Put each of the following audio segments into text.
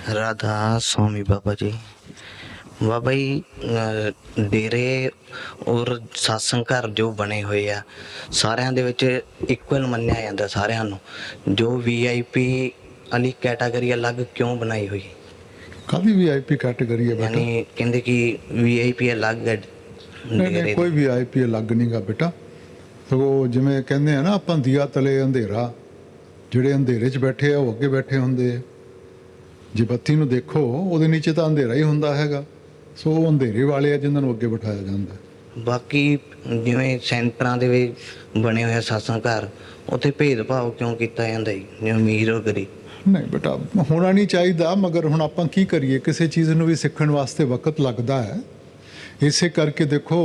राधा स्वामी बाबा जी। बाबा जी डेरे और सत्संग घर जो बने हुए आ सारिਆਂ ਦੇ ਵਿੱਚ ਇਕੁਅਲ ਮੰਨਿਆ ਜਾਂਦਾ ਸਾਰਿਆਂ ਨੂੰ। ਜੋ VIP ਵਾਲੀ ਕੈਟਾਗਰੀ ਅਲੱਗ ਕਿਉਂ ਬਣਾਈ ਹੋਈ? ਕਾਹਦੀ VIP ਕੈਟਾਗਰੀ ਹੈ ਬੇਟਾ? ਯਾਨੀ ਕਹਿੰਦੇ ਕਿ VIP ਅਲੱਗ ਹੈ ਨਹੀਂ ਡੇਰੇ ਨਹੀਂ, ਕੋਈ VIP ਅਲੱਗ ਨਹੀਂਗਾ ਬੇਟਾ। ਸਗੋਂ ਜਿਵੇਂ ਕਹਿੰਦੇ ਆ ਨਾ ਆਪਾਂ, ਦੀਆ ਤਲੇ ਅੰਧੇਰਾ, ਜਿਹੜੇ ਅੰਧੇਰੇ 'ਚ ਬੈਠੇ ਆ ਉਹ ਅੱਗੇ ਬੈਠੇ ਹੁੰਦੇ ਆ। ਜੇ ਬੱਤੀ ਨੂੰ ਦੇਖੋ ਉਹਦੇ ਨੀਚੇ ਤਾਂ ਅੰਧੇਰਾ ਹੀ ਹੁੰਦਾ ਹੈਗਾ। ਸੋ ਉਹ ਅੰਧੇਰੇ ਵਾਲੇ ਆ ਜਿਨ੍ਹਾਂ ਨੂੰ ਅੱਗੇ ਬਿਠਾਇਆ ਜਾਂਦਾ। ਬਾਕੀ ਜਿਵੇਂ ਸੈਂਟਰਾਂ ਦੇ ਵਿੱਚ ਬਣੇ ਹੋਏ ਆ ਸਤਸੰਗ ਘਰ, ਉੱਥੇ ਭੇਦਭਾਵ ਕਿਉਂ ਕੀਤਾ ਜਾਂਦਾ ਜੀ, ਜਿਵੇਂ ਅਮੀਰ ਔਰ ਗਰੀਬ? ਨਹੀਂ ਬੇਟਾ, ਹੋਣਾ ਨਹੀਂ ਚਾਹੀਦਾ, ਮਗਰ ਹੁਣ ਆਪਾਂ ਕੀ ਕਰੀਏ, ਕਿਸੇ ਚੀਜ਼ ਨੂੰ ਵੀ ਸਿੱਖਣ ਵਾਸਤੇ ਵਕਤ ਲੱਗਦਾ ਹੈ। ਇਸੇ ਕਰਕੇ ਦੇਖੋ,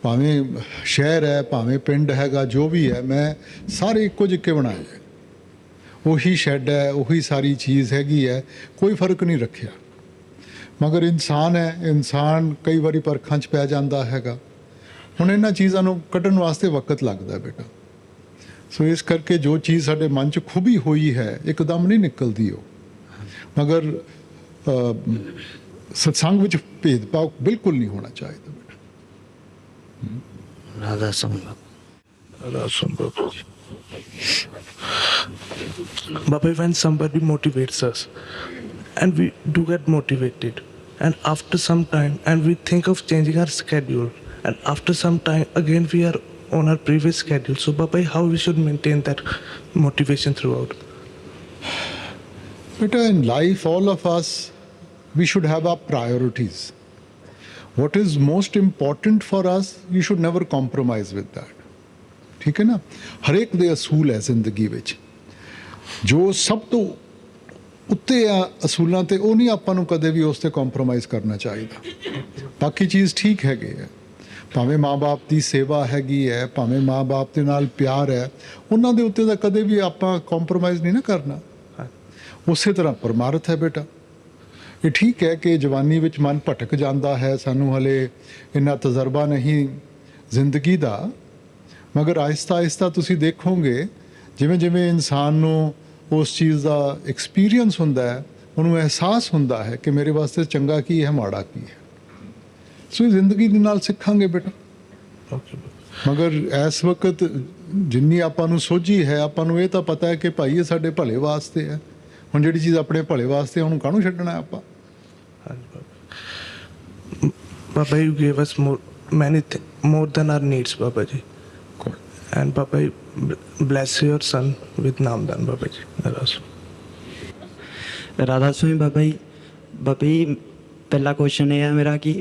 ਭਾਵੇਂ ਸ਼ਹਿਰ ਹੈ ਭਾਵੇਂ ਪਿੰਡ ਹੈਗਾ, ਜੋ ਵੀ ਹੈ, ਮੈਂ ਸਾਰੇ ਇੱਕੋ ਜਿਹੇ ਬਣਾਏ ਹੈ। ਉਹੀ ਸ਼ੈੱਡ ਹੈ, ਉਹੀ ਸਾਰੀ ਚੀਜ਼ ਹੈਗੀ ਹੈ, ਕੋਈ ਫਰਕ ਨਹੀਂ ਰੱਖਿਆ। ਮਗਰ ਇਨਸਾਨ ਹੈ, ਇਨਸਾਨ ਕਈ ਵਾਰੀ ਪਰਖਾਂ 'ਚ ਪੈ ਜਾਂਦਾ ਹੈਗਾ। ਹੁਣ ਇਹਨਾਂ ਚੀਜ਼ਾਂ ਨੂੰ ਕੱਢਣ ਵਾਸਤੇ ਵਕਤ ਲੱਗਦਾ ਬੇਟਾ। ਸੋ ਇਸ ਕਰਕੇ ਜੋ ਚੀਜ਼ ਸਾਡੇ ਮਨ 'ਚ ਖੂਬੀ ਹੋਈ ਹੈ ਇੱਕਦਮ ਨਹੀਂ ਨਿਕਲਦੀ ਉਹ। ਮਗਰ ਸਤਸੰਗ ਵਿੱਚ ਭੇਦਭਾਵ ਬਿਲਕੁਲ ਨਹੀਂ ਹੋਣਾ ਚਾਹੀਦਾ ਬੇਟਾ। ਰਾਧਾ स्वामी बाबा। Baba, when somebody motivates us and we do get motivated, and after some time and we think of changing our schedule, and after some time again we are on our previous schedule, so Baba, how we should maintain that motivation throughout? Beta, in life all of us, we should have our priorities. What is most important for us, you should never compromise with that. ਠੀਕ ਹੈ ਨਾ? ਹਰੇਕ ਦੇ ਅਸੂਲ ਹੈ ਜ਼ਿੰਦਗੀ ਵਿੱਚ। ਜੋ ਸਭ ਤੋਂ ਉੱਤੇ ਆ ਅਸੂਲਾਂ 'ਤੇ, ਉਹ ਨਹੀਂ ਆਪਾਂ ਨੂੰ ਕਦੇ ਵੀ ਉਸ 'ਤੇ ਕੰਪਰੋਮਾਈਜ਼ ਕਰਨਾ ਚਾਹੀਦਾ। ਬਾਕੀ ਚੀਜ਼ ਠੀਕ ਹੈਗੇ ਹੈ, ਭਾਵੇਂ ਮਾਂ-ਬਾਪ ਦੀ ਸੇਵਾ ਹੈਗੀ ਹੈ, ਭਾਵੇਂ ਮਾਂ-ਬਾਪ ਦੇ ਨਾਲ ਪਿਆਰ ਹੈ, ਉਹਨਾਂ ਦੇ ਉੱਤੇ ਤਾਂ ਕਦੇ ਵੀ ਆਪਾਂ ਕੰਪਰੋਮਾਈਜ਼ ਨਹੀਂ ਨਾ ਕਰਨਾ। ਉਸੇ ਤਰ੍ਹਾਂ ਪਰਮਾਰਥ ਹੈ ਬੇਟਾ। ਇਹ ਠੀਕ ਹੈ ਕਿ ਜਵਾਨੀ ਵਿੱਚ ਮਨ ਭਟਕ ਜਾਂਦਾ ਹੈ, ਸਾਨੂੰ ਹਲੇ ਇੰਨਾ ਤਜਰਬਾ ਨਹੀਂ ਜ਼ਿੰਦਗੀ ਦਾ। ਮਗਰ ਆਹਿਸਤਾ ਆਹਿਸਤਾ ਤੁਸੀਂ ਦੇਖੋਗੇ, ਜਿਵੇਂ ਜਿਵੇਂ ਇਨਸਾਨ ਨੂੰ ਉਸ ਚੀਜ਼ ਦਾ ਐਕਸਪੀਰੀਅੰਸ ਹੁੰਦਾ ਹੈ, ਉਹਨੂੰ ਅਹਿਸਾਸ ਹੁੰਦਾ ਹੈ ਕਿ ਮੇਰੇ ਵਾਸਤੇ ਚੰਗਾ ਕੀ ਹੈ ਮਾੜਾ ਕੀ ਹੈ। ਸੋ ਇਹ ਜ਼ਿੰਦਗੀ ਦੇ ਨਾਲ ਸਿੱਖਾਂਗੇ ਬੇਟਾ। ਮਗਰ ਇਸ ਵਕਤ ਜਿੰਨੀ ਆਪਾਂ ਨੂੰ ਸੋਝੀ ਹੈ, ਆਪਾਂ ਨੂੰ ਇਹ ਤਾਂ ਪਤਾ ਹੈ ਕਿ ਭਾਈ ਇਹ ਸਾਡੇ ਭਲੇ ਵਾਸਤੇ ਹੈ। ਹੁਣ ਜਿਹੜੀ ਚੀਜ਼ ਆਪਣੇ ਭਲੇ ਵਾਸਤੇ, ਉਹਨੂੰ ਕਾਹਨੂੰ ਛੱਡਣਾ ਆਪਾਂ? Baba, you gave us more than our needs, Baba ji. And Baba, bless your son with Namdan, Baba ji. Radha Swami Baba ji. Baba ji, ਪਹਿਲਾ ਕੁਐਸਚਨ ਇਹ ਹੈ ਮੇਰਾ ਕਿ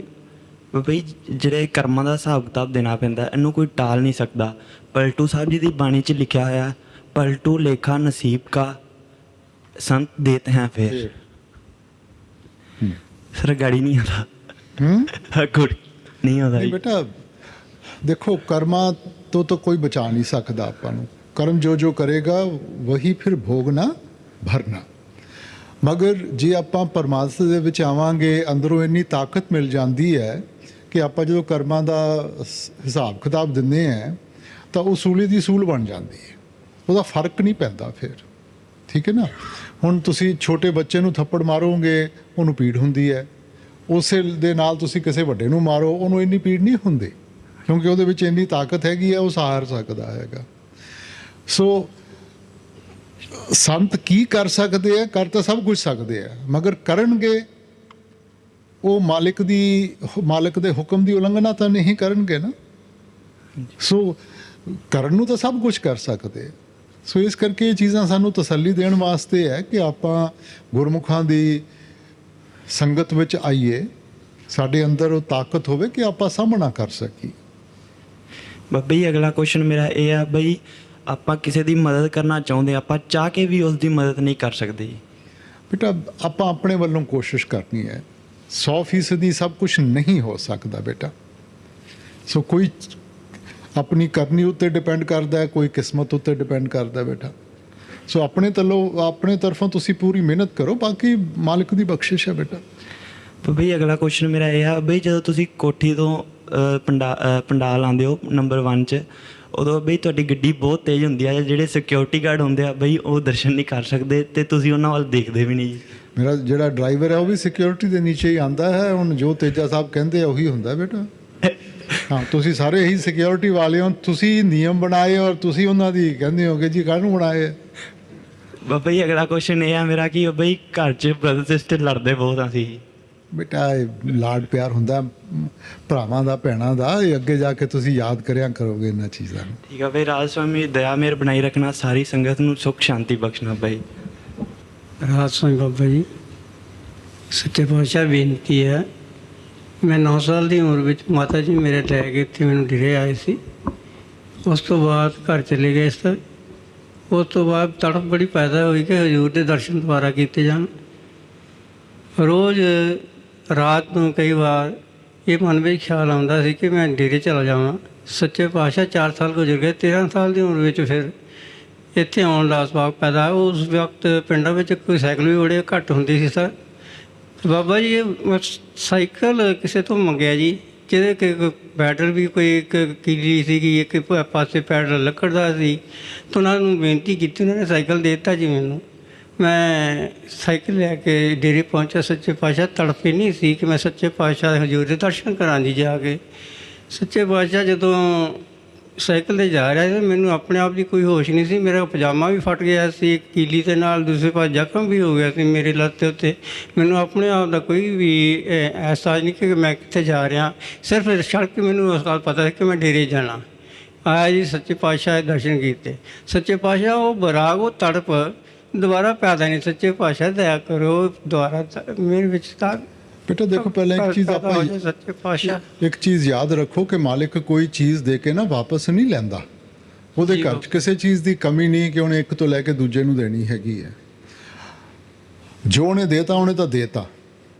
ਬਾਬਾ ਜੀ, ਜਿਹੜੇ ਕਰਮਾਂ ਦਾ ਹਿਸਾਬ ਕਿਤਾਬ ਦੇਣਾ ਪੈਂਦਾ, ਇਹਨੂੰ ਕੋਈ ਟਾਲ ਨਹੀਂ ਸਕਦਾ। ਪਲਟੂ ਸਾਹਿਬ ਜੀ ਦੀ ਬਾਣੀ 'ਚ ਲਿਖਿਆ ਹੋਇਆ, ਪਲਟੂ ਲੇਖਾ ਨਸੀਬ ਕਾ ਸੰਤ ਦੇਤੇ हैं फिर। ਸਰ ਗਾੜੀ ਨਹੀਂ ਆਉਂਦਾ, ਗੁੜ ਨਹੀਂ ਆਉਂਦਾ ਨਹੀਂ ਬੇਟਾ, ਦੇਖੋ ਕਰਮਾਂ ਤੋਂ ਤਾਂ ਕੋਈ ਬਚਾ ਨਹੀਂ ਸਕਦਾ ਆਪਾਂ ਨੂੰ। ਕਰਮ ਜੋ ਜੋ ਕਰੇਗਾ ਵਹੀ ਫਿਰ ਭੋਗਣਾ ਭਰਨਾ। ਮਗਰ ਜੇ ਆਪਾਂ ਪਰਮਾਤਮਾ ਦੇ ਵਿੱਚ ਆਵਾਂਗੇ, ਅੰਦਰੋਂ ਇੰਨੀ ਤਾਕਤ ਮਿਲ ਜਾਂਦੀ ਹੈ ਕਿ ਆਪਾਂ ਜਦੋਂ ਕਰਮਾਂ ਦਾ ਹਿਸਾਬ ਕਿਤਾਬ ਦਿੰਦੇ ਹਾਂ ਤਾਂ ਉਹ ਸੂਲੀ ਦੀ ਸੂਲ ਬਣ ਜਾਂਦੀ ਹੈ, ਉਹਦਾ ਫਰਕ ਨਹੀਂ ਪੈਂਦਾ ਫਿਰ। ਠੀਕ ਹੈ ਨਾ? ਹੁਣ ਤੁਸੀਂ ਛੋਟੇ ਬੱਚੇ ਨੂੰ ਥੱਪੜ ਮਾਰੋਗੇ, ਉਹਨੂੰ ਪੀੜ ਹੁੰਦੀ ਹੈ। ਉਸੇ ਦੇ ਨਾਲ ਤੁਸੀਂ ਕਿਸੇ ਵੱਡੇ ਨੂੰ ਮਾਰੋ, ਉਹਨੂੰ ਇੰਨੀ ਪੀੜ ਨਹੀਂ ਹੁੰਦੀ, ਕਿਉਂਕਿ ਉਹਦੇ ਵਿੱਚ ਇੰਨੀ ਤਾਕਤ ਹੈਗੀ ਹੈ, ਉਹ ਸਹਾਰ ਸਕਦਾ ਹੈਗਾ। ਸੋ ਸੰਤ ਕੀ ਕਰ ਸਕਦੇ ਆ? ਕਰ ਤਾਂ ਸਭ ਕੁਝ ਸਕਦੇ ਆ, ਮਗਰ ਕਰਨਗੇ ਉਹ ਮਾਲਿਕ ਦੇ ਹੁਕਮ ਦੀ ਉਲੰਘਣਾ ਤਾਂ ਨਹੀਂ ਕਰਨਗੇ ਨਾ। ਸੋ ਕਰਨ ਨੂੰ ਤਾਂ ਸਭ ਕੁਝ ਕਰ ਸਕਦੇ ਆ। ਸੋ ਇਸ ਕਰਕੇ ਇਹ ਚੀਜ਼ਾਂ ਸਾਨੂੰ ਤਸੱਲੀ ਦੇਣ ਵਾਸਤੇ ਹੈ ਕਿ ਆਪਾਂ ਗੁਰਮੁਖਾਂ ਦੀ ਸੰਗਤ ਵਿੱਚ ਆਈਏ, ਸਾਡੇ ਅੰਦਰ ਉਹ ਤਾਕਤ ਹੋਵੇ ਕਿ ਆਪਾਂ ਸਾਹਮਣਾ ਕਰ ਸਕੀਏ। ਬਾਬਾ ਜੀ, ਅਗਲਾ ਕੁਐਸਚਨ ਮੇਰਾ ਇਹ ਆ ਬਈ, ਆਪਾਂ ਕਿਸੇ ਦੀ ਮਦਦ ਕਰਨਾ ਚਾਹੁੰਦੇ, ਆਪਾਂ ਚਾਹ ਕੇ ਵੀ ਉਸ ਦੀ ਮਦਦ ਨਹੀਂ ਕਰ ਸਕਦੇ। ਬੇਟਾ, ਆਪਾਂ ਆਪਣੇ ਵੱਲੋਂ ਕੋਸ਼ਿਸ਼ ਕਰਨੀ ਹੈ। 100% ਸਭ ਕੁਝ ਨਹੀਂ ਹੋ ਸਕਦਾ ਬੇਟਾ। ਸੋ ਕੋਈ ਆਪਣੀ ਕਰਨੀ ਉੱਤੇ ਡਿਪੈਂਡ ਕਰਦਾ ਹੈ, ਕੋਈ ਕਿਸਮਤ ਉੱਤੇ ਡਿਪੈਂਡ ਕਰਦਾ ਬੇਟਾ। ਸੋ ਆਪਣੇ ਤਰਫੋਂ ਤੁਸੀਂ ਪੂਰੀ ਮਿਹਨਤ ਕਰੋ, ਬਾਕੀ ਮਾਲਿਕ ਦੀ ਬਖਸ਼ਿਸ਼ ਹੈ ਬੇਟਾ। ਬਈ ਅਗਲਾ ਕੁਐਸਚਨ ਮੇਰਾ ਇਹ ਆ ਬਈ, ਜਦੋਂ ਤੁਸੀਂ ਕੋਠੀ ਤੋਂ ਪੰਡਾਲ ਆਉਂਦੇ ਹੋ ਨੰਬਰ 1 'ਚ, ਉਦੋਂ ਬਈ ਤੁਹਾਡੀ ਗੱਡੀ ਬਹੁਤ ਤੇਜ਼ ਹੁੰਦੀ ਆ, ਜਿਹੜੇ ਸਿਕਿਉਰਿਟੀ ਗਾਰਡ ਹੁੰਦੇ ਆ ਬਈ ਉਹ ਦਰਸ਼ਨ ਨਹੀਂ ਕਰ ਸਕਦੇ ਅਤੇ ਤੁਸੀਂ ਉਹਨਾਂ ਵੱਲ ਦੇਖਦੇ ਵੀ ਨਹੀਂ ਜੀ। ਮੇਰਾ ਜਿਹੜਾ ਡਰਾਈਵਰ ਹੈ ਉਹ ਵੀ ਸਿਕਿਉਰਿਟੀ ਦੇ ਨੀਚੇ ਹੀ ਆਂਦਾ ਹੈ। ਹੁਣ ਜੋ ਤੇਜਾ ਸਾਹਿਬ ਕਹਿੰਦੇ ਆ ਉਹੀ ਹੁੰਦਾ ਬੇਟਾ। ਹਾਂ, ਤੁਸੀਂ ਸਾਰੇ ਹੀ ਸਿਕਿਉਰਿਟੀ ਵਾਲੇ ਹੋ, ਤੁਸੀਂ ਨਿਯਮ ਬਣਾਏ ਔਰ ਤੁਸੀਂ ਉਹਨਾਂ ਦੀ ਕਹਿੰਦੇ ਹੋਗੇ ਜੀ ਕਾਹਨੂੰ ਬਣਾਏ ਆ। ਬਾਬਾ ਜੀ ਅਗਲਾ ਕੁਐਸਚਨ ਇਹ ਆ ਮੇਰਾ ਕਿ ਬਾਬਾ ਜੀ ਘਰ 'ਚ ਬ੍ਰਦਰ ਸਿਸਟਰ ਲੜਦੇ ਬਹੁਤ ਆ ਸੀ। ਬੇਟਾ ਇਹ ਲਾਡ ਪਿਆਰ ਹੁੰਦਾ ਭਰਾਵਾਂ ਦਾ ਭੈਣਾਂ ਦਾ, ਇਹ ਅੱਗੇ ਜਾ ਕੇ ਤੁਸੀਂ ਯਾਦ ਕਰਿਆ ਕਰੋਗੇ ਇਹਨਾਂ ਚੀਜ਼ਾਂ ਨੂੰ। ਠੀਕ ਆ ਭਾਈ। ਰਾਜ ਸਵਾਮੀ ਦਇਆ ਮੇਰ ਬਣਾਈ ਰੱਖਣਾ, ਸਾਰੀ ਸੰਗਤ ਨੂੰ ਸੁੱਖ ਸ਼ਾਂਤੀ ਬਖਸ਼ਣਾ ਭਾਈ। ਰਾਜ ਸਿੰਘ ਬਾਬਾ ਜੀ, ਸੱਚੇ ਪਾਤਸ਼ਾਹ ਬੇਨਤੀ ਹੈ, ਮੈਂ 9 ਸਾਲ ਦੀ ਉਮਰ ਵਿੱਚ ਮਾਤਾ ਜੀ ਮੇਰੇ ਲੈ ਕੇ ਇੱਥੇ ਮੈਨੂੰ ਡੇਰੇ ਆਏ ਸੀ। ਉਸ ਤੋਂ ਬਾਅਦ ਘਰ ਚਲੇ ਗਏ ਸੀ। ਉਸ ਤੋਂ ਬਾਅਦ ਤੜਫ ਬੜੀ ਪੈਦਾ ਹੋਈ ਕਿ ਹਜ਼ੂਰ ਦੇ ਦਰਸ਼ਨ ਦੁਬਾਰਾ ਕੀਤੇ ਜਾਣ। ਰੋਜ਼ ਰਾਤ ਨੂੰ ਕਈ ਵਾਰ ਇਹ ਮਨ ਵਿੱਚ ਖਿਆਲ ਆਉਂਦਾ ਸੀ ਕਿ ਮੈਂ ਡੇਰੇ ਚਲਾ ਜਾਵਾਂ। ਸੱਚੇ ਪਾਤਸ਼ਾਹ 4 ਸਾਲ ਗੁਜ਼ਰ ਗਏ। 13 ਸਾਲ ਦੀ ਉਮਰ ਵਿੱਚ ਫਿਰ ਇੱਥੇ ਆਉਣ ਦਾ ਸਬਬ ਪੈਦਾ। ਉਸ ਵਕਤ ਪਿੰਡਾਂ ਵਿੱਚ ਕੋਈ ਸਾਈਕਲ ਵੀ ਬੜੇ ਘੱਟ ਹੁੰਦੀ ਸੀ ਸਰ। ਬਾਬਾ ਜੀ ਇਹ ਸਾਈਕਲ ਕਿਸੇ ਤੋਂ ਮੰਗਿਆ ਜੀ, ਜਿਹਦੇ ਕਿ ਪੈਡਲ ਵੀ ਕੋਈ ਇੱਕ ਕੀਲੀ ਸੀਗੀ, ਇੱਕ ਪਾਸੇ ਪੈਡਲ ਲੱਕੜ ਦਾ ਸੀ। ਤਾਂ ਉਹਨਾਂ ਨੂੰ ਬੇਨਤੀ ਕੀਤੀ, ਉਹਨਾਂ ਨੇ ਸਾਈਕਲ ਦੇ ਦਿੱਤਾ ਜੀ ਮੈਨੂੰ। ਮੈਂ ਸਾਈਕਲ ਲੈ ਕੇ ਡੇਰੇ ਪਹੁੰਚਿਆ। ਸੱਚੇ ਪਾਤਸ਼ਾਹ ਤੜਫੇ ਨਹੀਂ ਸੀ ਕਿ ਮੈਂ ਸੱਚੇ ਪਾਤਸ਼ਾਹ ਦੇ ਹਜ਼ੂਰ ਦੇ ਦਰਸ਼ਨ ਕਰਾਂ ਜੀ ਜਾ ਕੇ। ਸੱਚੇ ਪਾਤਸ਼ਾਹ ਜਦੋਂ ਸਾਈਕਲ 'ਤੇ ਜਾ ਰਿਹਾ ਸੀ, ਮੈਨੂੰ ਆਪਣੇ ਆਪ ਦੀ ਕੋਈ ਹੋਸ਼ ਨਹੀਂ ਸੀ। ਮੇਰਾ ਪਜਾਮਾ ਵੀ ਫਟ ਗਿਆ ਸੀ ਕੀਲੀ ਦੇ ਨਾਲ, ਦੂਸਰੇ ਪਾਸੇ ਜ਼ਖਮ ਵੀ ਹੋ ਗਿਆ ਸੀ ਮੇਰੀ ਲੱਤ ਦੇ ਉੱਤੇ। ਮੈਨੂੰ ਆਪਣੇ ਆਪ ਦਾ ਕੋਈ ਵੀ ਅਹਿਸਾਸ ਨਹੀਂ ਕਿ ਮੈਂ ਕਿੱਥੇ ਜਾ ਰਿਹਾ। ਸਿਰਫ ਸੜਕ ਮੈਨੂੰ ਉਸ ਗੱਲ ਪਤਾ ਸੀ ਕਿ ਮੈਂ ਡੇਰੇ ਜਾਣਾ। ਆਇਆ ਜੀ, ਸੱਚੇ ਪਾਤਸ਼ਾਹ ਦੇ ਦਰਸ਼ਨ ਕੀਤੇ। ਸੱਚੇ ਪਾਤਸ਼ਾਹ ਉਹ ਬਰਾਗ, ਉਹ ਤੜਪ ਦੁਬਾਰਾ ਪੈਦਾ ਨਹੀਂ। ਸੱਚੇ ਪਾਤਸ਼ਾਹ ਦਇਆ ਕਰੋ, ਦੁਬਾਰਾ ਮੇਰੇ ਵਿੱਚ ਤਾਂ ਬੇਟਾ ਦੇਖੋ, ਪਹਿਲਾਂ ਇੱਕ ਚੀਜ਼ ਆਪਾਂ ਸੱਚੇ ਪਾਤਸ਼ਾਹ ਇੱਕ ਚੀਜ਼ ਯਾਦ ਰੱਖੋ ਕਿ ਮਾਲਿਕ ਕੋਈ ਚੀਜ਼ ਦੇ ਕੇ ਨਾ ਵਾਪਸ ਨਹੀਂ ਲੈਂਦਾ। ਉਹਦੇ ਘਰ 'ਚ ਕਿਸੇ ਚੀਜ਼ ਦੀ ਕਮੀ ਨਹੀਂ ਕਿ ਉਹਨੇ ਇੱਕ ਤੋਂ ਲੈ ਕੇ ਦੂਜੇ ਨੂੰ ਦੇਣੀ ਹੈਗੀ ਹੈ। ਜੋ ਉਹਨੇ ਦੇਤਾ ਉਹਨੇ ਤਾਂ ਦੇਤਾ।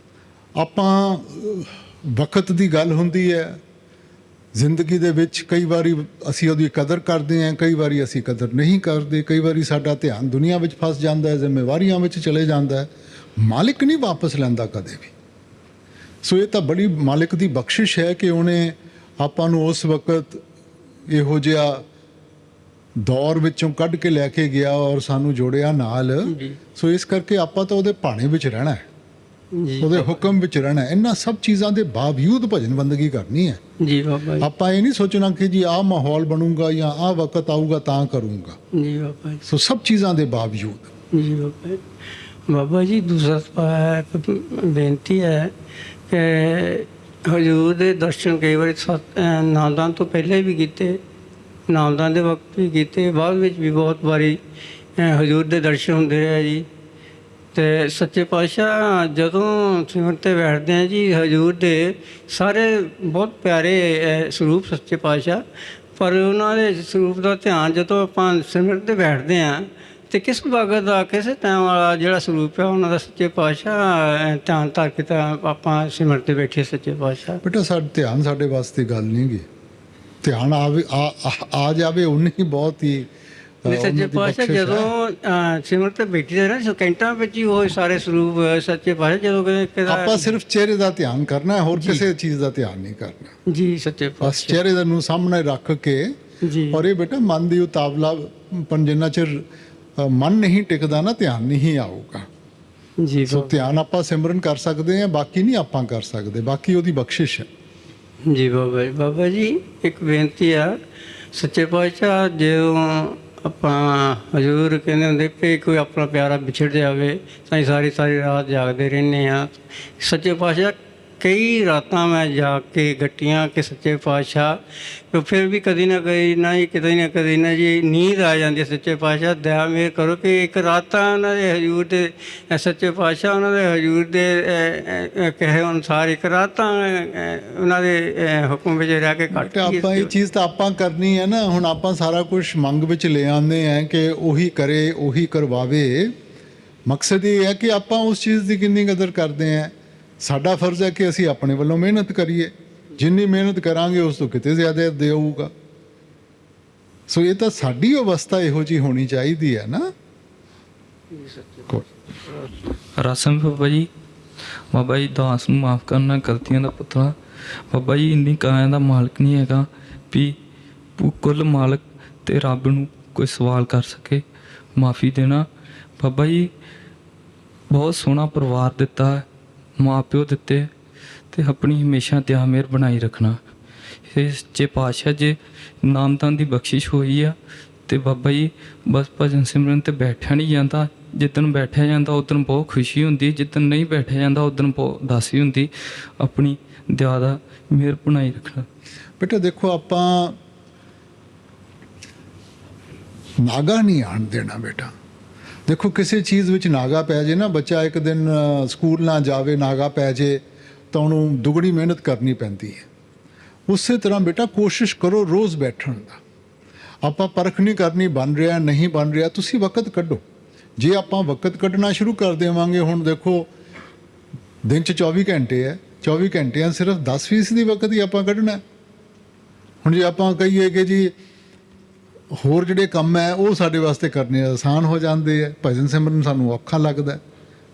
ਆਪਾਂ ਵਕਤ ਦੀ ਗੱਲ ਹੁੰਦੀ ਹੈ ਜ਼ਿੰਦਗੀ ਦੇ ਵਿੱਚ, ਕਈ ਵਾਰੀ ਅਸੀਂ ਉਹਦੀ ਕਦਰ ਕਰਦੇ ਹਾਂ, ਕਈ ਵਾਰੀ ਅਸੀਂ ਕਦਰ ਨਹੀਂ ਕਰਦੇ। ਕਈ ਵਾਰੀ ਸਾਡਾ ਧਿਆਨ ਦੁਨੀਆ ਵਿੱਚ ਫਸ ਜਾਂਦਾ ਹੈ, ਜ਼ਿੰਮੇਵਾਰੀਆਂ ਵਿੱਚ ਚਲੇ ਜਾਂਦਾ ਹੈ। ਮਾਲਿਕ ਨਹੀਂ ਵਾਪਸ ਲੈਂਦਾ ਕਦੇ ਵੀ। ਸੋ ਇਹ ਤਾਂ ਬੜੀ ਮਾਲਿਕ ਦੀ ਬਖਸ਼ਿਸ਼ ਹੈ ਕਿ ਉਹਨੇ ਆਪਾਂ ਨੂੰ ਉਸ ਵਕਤ ਇਹੋ ਜਿਹਾ ਦੌਰ ਵਿੱਚੋਂ ਕੱਢ ਕੇ ਲੈ ਕੇ ਗਿਆ ਔਰ ਸਾਨੂੰ ਜੋੜਿਆ ਨਾਲ। ਸੋ ਇਸ ਕਰਕੇ ਆਪਾਂ ਤਾਂ ਉਹਦੇ ਭਾਣੇ ਵਿੱਚ ਰਹਿਣਾ ਹੈ, ਉਹਦੇ ਹੁਕਮ ਵਿੱਚ ਰਹਿਣਾ ਹੈ। ਇਹਨਾਂ ਸਭ ਚੀਜ਼ਾਂ ਦੇ ਬਾਵਜੂਦ ਭਜਨ ਬੰਦਗੀ ਕਰਨੀ ਹੈ ਜੀ ਬਾਬਾ ਜੀ। ਆਪਾਂ ਇਹ ਨਹੀਂ ਸੋਚਣਾ ਕਿ ਜੀ ਆਹ ਮਾਹੌਲ ਬਣੂਗਾ ਜਾਂ ਆਹ ਵਕਤ ਆਊਗਾ ਤਾਂ ਕਰੂੰਗਾ। ਜੀ ਬਾਬਾ ਜੀ। ਸੋ ਸਭ ਚੀਜ਼ਾਂ ਦੇ ਬਾਵਜੂਦ ਜੀ ਬਾਬਾ ਜੀ। ਬਾਬਾ ਜੀ ਦੂਸਰਾ ਬੇਨਤੀ ਹੈ ਕਿ ਹਜ਼ੂਰ ਦੇ ਦਰਸ਼ਨ ਕਈ ਵਾਰੀ ਨਾਮਦਾਨ ਤੋਂ ਪਹਿਲੇ ਵੀ ਕੀਤੇ, ਨਾਮਦਾਨ ਦੇ ਵਕਤ ਵੀ ਕੀਤੇ, ਬਾਅਦ ਵਿੱਚ ਵੀ ਬਹੁਤ ਵਾਰੀ ਹਜ਼ੂਰ ਦੇ ਦਰਸ਼ਨ ਹੁੰਦੇ ਆ ਜੀ। ਅਤੇ ਸੱਚੇ ਪਾਤਸ਼ਾਹ ਜਦੋਂ ਸਿਮਰਨ 'ਤੇ ਬੈਠਦੇ ਆ ਜੀ, ਹਜ਼ੂਰ ਦੇ ਸਾਰੇ ਬਹੁਤ ਪਿਆਰੇ ਸਰੂਪ ਸੱਚੇ ਪਾਤਸ਼ਾਹ, ਪਰ ਉਹਨਾਂ ਦੇ ਸਰੂਪ ਦਾ ਧਿਆਨ ਜਦੋਂ ਆਪਾਂ ਸਿਮਰਨ 'ਤੇ ਬੈਠਦੇ ਹਾਂ ਅਤੇ ਕਿਸ ਵਕਤ ਦਾ ਕਿਸੇ ਟਾਈਮ ਵਾਲਾ ਜਿਹੜਾ ਸਰੂਪ ਹੈ ਉਹਨਾਂ ਦਾ ਸੱਚੇ ਪਾਤਸ਼ਾਹ ਧਿਆਨ ਧਰ ਕੇ ਤਾਂ ਆਪਾਂ ਸਿਮਰਨ 'ਤੇ ਬੈਠੇ ਸੱਚੇ ਪਾਤਸ਼ਾਹ। ਬੇਟਾ ਸਾਡਾ ਧਿਆਨ ਸਾਡੇ ਵਾਸਤੇ ਗੱਲ ਨਹੀਂ ਗੀ। ਧਿਆਨ ਆਵੇ ਆ ਜਾਵੇ ਉਨੀ ਹੀ ਬਹੁਤ ਹੀ ਸੱਚੇ ਪਾਤਸ਼ਾਹ ਜਦੋਂ ਸਿਮਰਨ 'ਤੇ ਬੈਠੇ ਨਾ ਸਕਿੰਟਾਂ ਵਿੱਚ ਹੀ ਉਹ ਸਾਰੇ ਸਰੂਪ ਸੱਚੇ ਪਾਤਸ਼ਾਹ ਜਦੋਂ ਆਪਾਂ ਸਿਰਫ ਚਿਹਰੇ ਦਾ ਧਿਆਨ ਕਰਨਾ ਹੈ, ਹੋਰ ਕਿਸੇ ਚੀਜ਼ ਦਾ ਧਿਆਨ ਨਹੀਂ ਕਰਨਾ ਜੀ। ਸੱਚੇ ਬਸ ਪਾਤਸ਼ਾਹ ਚਿਹਰੇ ਨੂੰ ਸਾਹਮਣੇ ਰੱਖ ਕੇ। ਜੀ। ਔਰ ਇਹ ਬੇਟਾ ਮਨ ਦੀ ਉਤਾਵਲਾ ਪਰ ਜਿੰਨਾ ਚਿਰ ਮਨ ਨਹੀਂ ਟਿਕਦਾ ਨਾ ਧਿਆਨ ਨਹੀਂ ਆਊਗਾ। ਜੀ ਸੋ ਧਿਆਨ ਆਪਾਂ ਸਿਮਰਨ ਕਰ ਸਕਦੇ ਹਾਂ, ਬਾਕੀ ਨਹੀਂ ਆਪਾਂ ਕਰ ਸਕਦੇ, ਬਾਕੀ ਉਹਦੀ ਬਖਸ਼ਿਸ਼ ਹੈ। ਜੀ ਬਾਬਾ ਜੀ। ਬਾਬਾ ਜੀ ਇੱਕ ਬੇਨਤੀ ਆ, ਸੱਚੇ ਪਾਤਸ਼ਾਹ ਜਦੋਂ ਆਪਾਂ ਹਜ਼ੂਰ ਕਹਿੰਦੇ ਹੁੰਦੇ ਕਿ ਕੋਈ ਆਪਣਾ ਪਿਆਰਾ ਵਿਛੜ ਜਾਵੇ ਤਾਂ ਅਸੀਂ ਸਾਰੀ ਰਾਤ ਜਾਗਦੇ ਰਹਿੰਦੇ ਹਾਂ। ਸੱਚੇ ਪਾਤਸ਼ਾਹ ਕਈ ਰਾਤਾਂ ਮੈਂ ਜਾਗ ਕੇ ਗੱਟੀਆਂ ਕਿ ਸੱਚੇ ਪਾਤਸ਼ਾਹ, ਫਿਰ ਵੀ ਕਦੀ ਨਾ ਕਦੀ ਨਾ ਜੀ ਨੀਂਦ ਆ ਜਾਂਦੀ ਹੈ। ਸੱਚੇ ਪਾਤਸ਼ਾਹ ਦਇਆ ਮੇਰ ਕਰੋ ਕਿ ਇੱਕ ਰਾਤ ਤਾਂ ਉਹਨਾਂ ਦੇ ਹਜ਼ੂਰ ਦੇ ਸੱਚੇ ਪਾਤਸ਼ਾਹ ਉਹਨਾਂ ਦੇ ਹਜ਼ੂਰ ਦੇ ਕਹੇ ਅਨੁਸਾਰ ਇੱਕ ਰਾਤ ਤਾਂ ਉਹਨਾਂ ਦੇ ਹੁਕਮ ਵਿੱਚ ਰਹਿ ਕੇ ਕੱਟ ਆਪਾਂ ਇਹ ਚੀਜ਼ ਤਾਂ ਆਪਾਂ ਕਰਨੀ ਹੈ ਨਾ। ਹੁਣ ਆਪਾਂ ਸਾਰਾ ਕੁਝ ਮੰਗ ਵਿੱਚ ਲੈ ਆਉਂਦੇ ਹਾਂ ਕਿ ਉਹੀ ਕਰੇ, ਉਹੀ ਕਰਵਾਵੇ। ਮਕਸਦ ਇਹ ਹੈ ਕਿ ਆਪਾਂ ਉਸ ਚੀਜ਼ ਦੀ ਕਿੰਨੀ ਕਦਰ ਕਰਦੇ ਹਾਂ। ਸਾਡਾ ਫਰਜ਼ ਹੈ ਕਿ ਅਸੀਂ ਆਪਣੇ ਵੱਲੋਂ ਮਿਹਨਤ ਕਰੀਏ। ਜਿੰਨੀ ਮਿਹਨਤ ਕਰਾਂਗੇ ਉਸ ਤੋਂ ਕਿਤੇ ਜ਼ਿਆਦਾ ਦੇਊਗਾ। ਸੋ ਇਹ ਤਾਂ ਸਾਡੀ ਅਵਸਥਾ ਇਹੋ ਜਿਹੀ ਹੋਣੀ ਚਾਹੀਦੀ ਹੈ ਨਾ। ਰਸਮ ਬਾਬਾ ਜੀ ਦਾਸ ਨੂੰ ਮਾਫ਼ ਕਰਨਾ, ਗਲਤੀਆਂ ਦਾ ਪੁੱਤਰਾ। ਬਾਬਾ ਜੀ ਇੰਨੀ ਕਾਇਆ ਦਾ ਮਾਲਕ ਨਹੀਂ ਹੈਗਾ ਵੀ ਕੁੱਲ ਮਾਲਕ ਤੇ ਰੱਬ ਨੂੰ ਕੋਈ ਸਵਾਲ ਕਰ ਸਕੇ। ਮਾफ़ੀ ਦੇਣਾ ਬਾਬਾ ਜੀ। ਬਹੁਤ ਸੋਹਣਾ ਪਰਿਵਾਰ ਦਿੱਤਾ ਹੈ, ਮਾਂ ਪਿਓ ਦਿੱਤੇ, ਤੇ ਆਪਣੀ ਹਮੇਸ਼ਾ ਦਇਆ ਮਿਹਰ ਬਣਾਈ ਰੱਖਣਾ। ਇਹ ਸੱਚੇ ਪਾਤਸ਼ਾਹ ਜੇ ਨਾਮਦਾਨ ਦੀ ਬਖਸ਼ਿਸ਼ ਹੋਈ ਆ ਤੇ ਬਾਬਾ ਜੀ ਬਸ ਭਜਨ ਸਿਮਰਨ ਤੇ ਬੈਠਿਆ ਨਹੀਂ ਜਾਂਦਾ। ਜਿੱਦਣ ਬੈਠਿਆ ਜਾਂਦਾ ਉਦੋਂ ਬਹੁਤ ਖੁਸ਼ੀ ਹੁੰਦੀ, ਜਿੱਦਣ ਨਹੀਂ ਬੈਠਿਆ ਜਾਂਦਾ ਉਦੋਂ ਬਹੁਤ ਉਦਾਸੀ ਹੁੰਦੀ। ਆਪਣੀ ਦਇਆ ਦਾ ਮਿਹਰ ਬਣਾਈ ਰੱਖਣਾ। ਬੇਟਾ ਦੇਖੋ, ਆਪਾਂ ਨਾਗਾ ਨਹੀਂ ਆਣ ਦੇਣਾ ਬੇਟਾ। ਦੇਖੋ ਕਿਸੇ ਚੀਜ਼ ਵਿੱਚ ਨਾਗਾ ਪੈ ਜੇ ਨਾ, ਬੱਚਾ ਇੱਕ ਦਿਨ ਸਕੂਲ ਨਾ ਜਾਵੇ, ਨਾਗਾ ਪੈ ਜੇ ਤਾਂ ਉਹਨੂੰ ਦੁੱਗਣੀ ਮਿਹਨਤ ਕਰਨੀ ਪੈਂਦੀ ਹੈ। ਉਸੇ ਤਰ੍ਹਾਂ ਬੇਟਾ ਕੋਸ਼ਿਸ਼ ਕਰੋ ਰੋਜ਼ ਬੈਠਣ ਦਾ। ਆਪਾਂ ਪਰਖ ਨਹੀਂ ਕਰਨੀ ਬਣ ਰਿਹਾ ਨਹੀਂ ਬਣ ਰਿਹਾ, ਤੁਸੀਂ ਵਕਤ ਕੱਢੋ। ਜੇ ਆਪਾਂ ਵਕਤ ਕੱਢਣਾ ਸ਼ੁਰੂ ਕਰ ਦੇਵਾਂਗੇ, ਹੁਣ ਦੇਖੋ ਦਿਨ 'ਚ 24 ਘੰਟੇ ਹੈ, 24 ਘੰਟਿਆਂ ਸਿਰਫ 10% ਦੀ ਵਕਤ ਹੀ ਆਪਾਂ ਕੱਢਣਾ। ਹੁਣ ਜੇ ਆਪਾਂ ਕਹੀਏ ਕਿ ਜੀ ਹੋਰ ਜਿਹੜੇ ਕੰਮ ਹੈ ਉਹ ਸਾਡੇ ਵਾਸਤੇ ਕਰਨੇ ਆਸਾਨ ਹੋ ਜਾਂਦੇ ਹੈ, ਭਜਨ ਸਿਮਰਨ ਸਾਨੂੰ ਔਖਾ ਲੱਗਦਾ,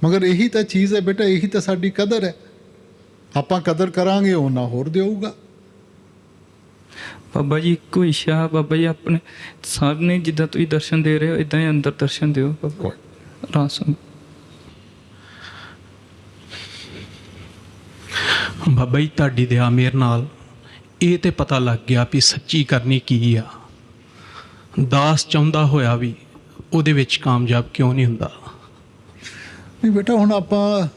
ਮਗਰ ਇਹੀ ਤਾਂ ਚੀਜ਼ ਹੈ ਬੇਟਾ, ਇਹੀ ਤਾਂ ਸਾਡੀ ਕਦਰ ਹੈ। ਆਪਾਂ ਕਦਰ ਕਰਾਂਗੇ ਉਹਨਾਂ ਹੋਰ ਦੇਊਗਾ। ਬਾਬਾ ਜੀ ਇੱਕੋ ਇੱਛਾ ਬਾਬਾ ਜੀ, ਆਪਣੇ ਸਭ ਨੇ ਜਿੱਦਾਂ ਤੁਸੀਂ ਦਰਸ਼ਨ ਦੇ ਰਹੇ ਹੋ ਇਦਾਂ ਹੀ ਅੰਦਰ ਦਰਸ਼ਨ ਦਿਓ ਬਾਬਾ। ਰਾਸਮ ਬਾਬਾ ਜੀ ਤੁਹਾਡੀ ਦਇਆ ਮਿਹਰ ਨਾਲ ਇਹ ਤੇ ਪਤਾ ਲੱਗ ਗਿਆ ਵੀ ਸੱਚੀ ਕਰਨੀ ਕੀ ਆ। ਦਾਸ ਚਾਹੁੰਦਾ ਹੋਇਆ ਵੀ ਉਹਦੇ ਵਿੱਚ ਕਾਮਯਾਬ ਕਿਉਂ ਨਹੀਂ ਹੁੰਦਾ। ਨਹੀਂ ਬੇਟਾ, ਹੁਣ ਆਪਾਂ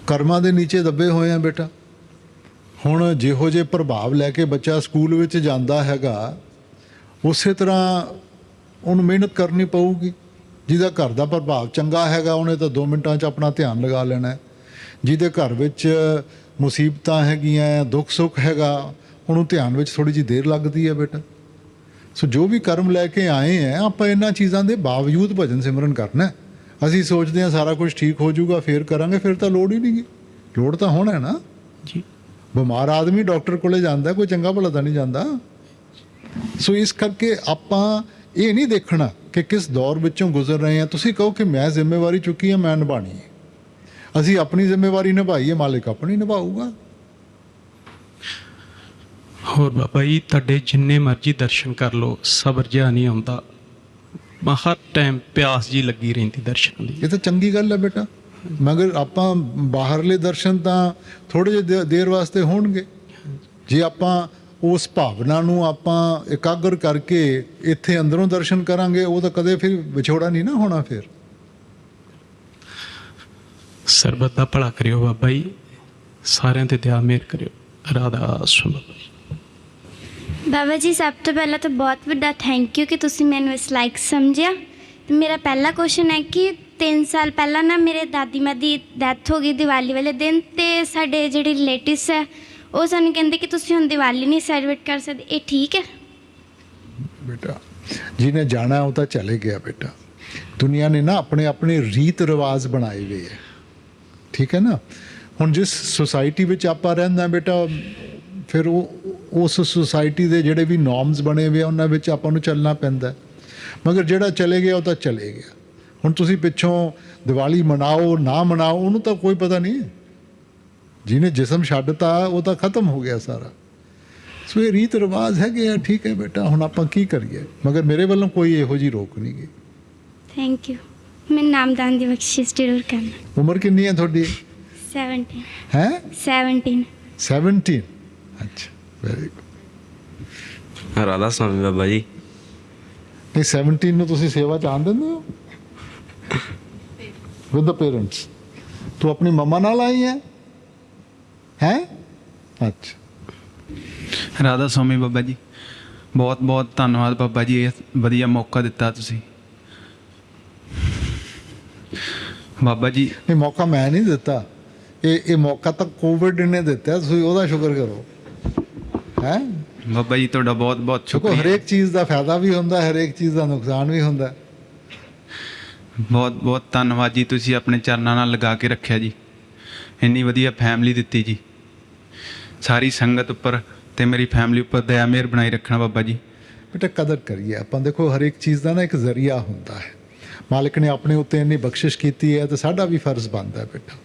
ਕਰਮਾਂ ਦੇ ਨੀਚੇ ਦੱਬੇ ਹੋਏ ਆ ਬੇਟਾ। ਹੁਣ ਜਿਹੋ ਜਿਹੇ ਪ੍ਰਭਾਵ ਲੈ ਕੇ ਬੱਚਾ ਸਕੂਲ ਵਿੱਚ ਜਾਂਦਾ ਹੈਗਾ, ਉਸੇ ਤਰ੍ਹਾਂ ਉਹਨੂੰ ਮਿਹਨਤ ਕਰਨੀ ਪਊਗੀ। ਜਿਹਦਾ ਘਰ ਦਾ ਪ੍ਰਭਾਵ ਚੰਗਾ ਹੈਗਾ ਉਹਨੇ ਤਾਂ 2 ਮਿੰਟਾਂ 'ਚ ਆਪਣਾ ਧਿਆਨ ਲਗਾ ਲੈਣਾ ਹੈ। ਜਿਹਦੇ ਘਰ ਵਿੱਚ ਮੁਸੀਬਤਾਂ ਹੈਗੀਆਂ, ਦੁੱਖ ਸੁੱਖ ਹੈਗਾ, ਉਹਨੂੰ ਧਿਆਨ ਵਿੱਚ ਥੋੜ੍ਹੀ ਜਿਹੀ ਦੇਰ ਲੱਗਦੀ ਹੈ ਬੇਟਾ। ਸੋ ਜੋ ਵੀ ਕਰਮ ਲੈ ਕੇ ਆਏ ਹੈ, ਆਪਾਂ ਇਹਨਾਂ ਚੀਜ਼ਾਂ ਦੇ ਬਾਵਜੂਦ ਭਜਨ ਸਿਮਰਨ ਕਰਨਾ। ਅਸੀਂ ਸੋਚਦੇ ਹਾਂ ਸਾਰਾ ਕੁਝ ਠੀਕ ਹੋ ਜਾਊਗਾ ਫਿਰ ਕਰਾਂਗੇ, ਫਿਰ ਤਾਂ ਲੋੜ ਹੀ ਨਹੀਂ ਗੀ। ਲੋੜ ਤਾਂ ਹੋਣਾ ਹੈ ਨਾ ਜੀ। ਬਿਮਾਰ ਆਦਮੀ ਡਾਕਟਰ ਕੋਲੇ ਜਾਂਦਾ, ਕੋਈ ਚੰਗਾ ਭਲਾ ਤਾਂ ਨਹੀਂ ਜਾਂਦਾ। ਸੋ ਇਸ ਕਰਕੇ ਆਪਾਂ ਇਹ ਨਹੀਂ ਦੇਖਣਾ ਕਿ ਕਿਸ ਦੌਰ ਵਿੱਚੋਂ ਗੁਜ਼ਰ ਰਹੇ ਹਾਂ। ਤੁਸੀਂ ਕਹੋ ਕਿ ਮੈਂ ਜ਼ਿੰਮੇਵਾਰੀ ਚੁੱਕੀ ਹੈ, ਮੈਂ ਨਿਭਾਣੀ ਹੈ। ਅਸੀਂ ਆਪਣੀ ਜ਼ਿੰਮੇਵਾਰੀ ਨਿਭਾਈਏ, ਮਾਲਿਕ ਆਪਣੀ ਨਿਭਾਊਗਾ। ਹੋਰ ਬਾਬਾ ਜੀ ਤੁਹਾਡੇ ਜਿੰਨੇ ਮਰਜ਼ੀ ਦਰਸ਼ਨ ਕਰ ਲਓ, ਸਬਰ ਜਿਹਾ ਨਹੀਂ ਆਉਂਦਾ। ਹਰ ਟਾਈਮ ਪਿਆਸ ਜੀ ਲੱਗੀ ਰਹਿੰਦੀ ਦਰਸ਼ਨ ਦੀ। ਇਹ ਤਾਂ ਚੰਗੀ ਗੱਲ ਹੈ ਬੇਟਾ, ਮਗਰ ਆਪਾਂ ਬਾਹਰਲੇ ਦਰਸ਼ਨ ਤਾਂ ਥੋੜ੍ਹੇ ਜਿਹੇ ਦੇਰ ਵਾਸਤੇ ਹੋਣਗੇ। ਜੇ ਆਪਾਂ ਉਸ ਭਾਵਨਾ ਨੂੰ ਆਪਾਂ ਇਕਾਗਰ ਕਰਕੇ ਇੱਥੇ ਅੰਦਰੋਂ ਦਰਸ਼ਨ ਕਰਾਂਗੇ, ਉਹ ਤਾਂ ਕਦੇ ਫਿਰ ਵਿਛੋੜਾ ਨਹੀਂ ਨਾ ਹੋਣਾ। ਫਿਰ ਸਰਬਤ ਦਾ ਭਲਾ ਕਰਿਓ ਬਾਬਾ ਜੀ, ਸਾਰਿਆਂ ਤੇ ਦਇਆ ਮਿਹਰ ਕਰਿਓ। ਰਾਧਾ ਸੁਣੋ ਬਾਬਾ ਜੀ, ਸਭ ਤੋਂ ਪਹਿਲਾਂ ਤਾਂ ਬਹੁਤ ਵੱਡਾ ਥੈਂਕ ਯੂ ਕਿ ਤੁਸੀਂ ਮੈਨੂੰ ਇਸ ਲਾਇਕ ਸਮਝਿਆ। ਤੇ ਮੇਰਾ ਪਹਿਲਾ ਕੁਐਸਚਨ ਹੈ ਕਿ 3 ਸਾਲ ਪਹਿਲਾਂ ਨਾ ਮੇਰੇ ਦਾਦੀ ਮਾਂ ਦੀ ਡੈਥ ਹੋ ਗਈ ਦੀਵਾਲੀ ਵਾਲੇ ਦਿਨ, ਤੇ ਸਾਡੇ ਜਿਹੜੇ ਰਿਲੇਟਿਵਸ ਹੈ ਉਹ ਸਾਨੂੰ ਕਹਿੰਦੇ ਕਿ ਤੁਸੀਂ ਹੁਣ ਦੀਵਾਲੀ ਨਹੀਂ ਸੈਲੀਬ੍ਰੇਟ ਕਰ ਸਕਦੇ। ਇਹ ਠੀਕ ਹੈ ਬੇਟਾ? ਜਿਹਨੇ ਜਾਣਾ ਉਹ ਤਾਂ ਚਲੇ ਗਿਆ ਬੇਟਾ। ਦੁਨੀਆ ਨੇ ਨਾ ਆਪਣੇ ਆਪਣੇ ਰੀਤ ਰਿਵਾਜ ਬਣਾਏ ਹੋਏ ਹੈ, ਠੀਕ ਹੈ ਨਾ। ਹੁਣ ਜਿਸ ਸੁਸਾਇਟੀ ਵਿੱਚ ਆਪਾਂ ਰਹਿੰਦੇ ਬੇਟਾ, ਫਿਰ ਉਸ ਸੁਸਾਇਟੀ ਦੇ ਜਿਹੜੇ ਵੀ ਨੋਰਮਸ ਬਣੇ ਹੋਏ ਆ ਉਹਨਾਂ ਵਿੱਚ ਆਪਾਂ ਨੂੰ ਚੱਲਣਾ ਪੈਂਦਾ। ਮਗਰ ਜਿਹੜਾ ਚਲੇ ਗਿਆ ਉਹ ਤਾਂ ਚਲੇ ਗਿਆ। ਹੁਣ ਤੁਸੀਂ ਪਿੱਛੋਂ ਦੀਵਾਲੀ ਮਨਾਓ ਨਾ ਮਨਾਓ, ਉਹਨੂੰ ਤਾਂ ਕੋਈ ਪਤਾ ਨਹੀਂ। ਜਿਹਨੇ ਜਿਸਮ ਛੱਡਤਾ ਉਹ ਤਾਂ ਖਤਮ ਹੋ ਗਿਆ ਸਾਰਾ। ਸੋ ਇਹ ਰੀਤ ਰਿਵਾਜ ਹੈਗੇ ਆ, ਠੀਕ ਹੈ ਬੇਟਾ। ਹੁਣ ਆਪਾਂ ਕੀ ਕਰੀਏ, ਮਗਰ ਮੇਰੇ ਵੱਲੋਂ ਕੋਈ ਇਹੋ ਜਿਹੀ ਰੋਕ ਨਹੀਂ ਗਈ। Thank you. ਮੈਂ ਨਾਮਦਾਨ ਦੀ ਬਖਸ਼ਿਸ਼ ਜ਼ਰੂਰ ਕਰਨਾ। ਉਮਰ ਕਿੰਨੀ ਹੈ ਤੁਹਾਡੀ? 17 ਹੈ 17 17। ਅੱਛਾ, ਵੈਰੀ ਗੁੱਡ। ਰਾਧਾ ਸਵਾਮੀ ਬਾਬਾ ਜੀ। ਨਹੀਂ 17 ਨੂੰ ਤੁਸੀਂ ਸੇਵਾ ਚ ਆਣ ਦਿੰਦੇ ਹੋ ਵਿਦ ਦ ਪੇਰੈਂਟਸ? ਤੂੰ ਆਪਣੀ ਮੰਮਾ ਨਾਲ ਆਈ ਹੈ? ਅੱਛਾ। ਰਾਧਾ ਸਵਾਮੀ ਬਾਬਾ ਜੀ, ਬਹੁਤ ਬਹੁਤ ਧੰਨਵਾਦ ਬਾਬਾ ਜੀ, ਇਹ ਵਧੀਆ ਮੌਕਾ ਦਿੱਤਾ ਤੁਸੀਂ। ਬਾਬਾ ਜੀ ਇਹ ਮੌਕਾ ਮੈਂ ਨਹੀਂ ਦਿੱਤਾ, ਇਹ ਮੌਕਾ ਤਾਂ ਕੋਵਿਡ ਨੇ ਦਿੱਤਾ। ਤੁਸੀਂ ਉਹਦਾ ਸ਼ੁਕਰ ਕਰੋ। ਹੈ ਬਾਬਾ ਜੀ ਤੁਹਾਡਾ ਬਹੁਤ ਬਹੁਤ ਦੇਖੋ, ਸ਼ੁਕਰੀਆ। ਹਰੇਕ ਚੀਜ਼ ਦਾ ਫਾਇਦਾ ਵੀ ਹੁੰਦਾ, ਹਰੇਕ ਚੀਜ਼ ਦਾ ਨੁਕਸਾਨ ਵੀ ਹੁੰਦਾ। ਬਹੁਤ ਬਹੁਤ ਧੰਨਵਾਦ ਜੀ, ਤੁਸੀਂ ਆਪਣੇ ਚਰਨਾਂ ਨਾਲ ਲਗਾ ਕੇ ਰੱਖਿਆ ਜੀ। ਇੰਨੀ ਵਧੀਆ ਫੈਮਿਲੀ ਦਿੱਤੀ ਜੀ। ਸਾਰੀ ਸੰਗਤ ਉੱਪਰ ਤੇ ਮੇਰੀ ਫੈਮਿਲੀ ਉੱਪਰ ਦਇਆ ਮਿਹਰ ਬਣਾਈ ਰੱਖਣਾ ਬਾਬਾ ਜੀ। ਬੇਟਾ ਕਦਰ ਕਰੀਏ ਆਪਾਂ। ਦੇਖੋ ਹਰੇਕ ਚੀਜ਼ ਦਾ ਨਾ ਇੱਕ ਜ਼ਰੀਆ ਹੁੰਦਾ ਹੈ। ਮਾਲਿਕ ਨੇ ਆਪਣੇ ਉੱਤੇ ਇੰਨੀ ਬਖਸ਼ਿਸ਼ ਕੀਤੀ ਹੈ ਤਾਂ ਸਾਡਾ ਵੀ ਫਰਜ਼ ਬਣਦਾ ਹੈ ਬੇਟਾ।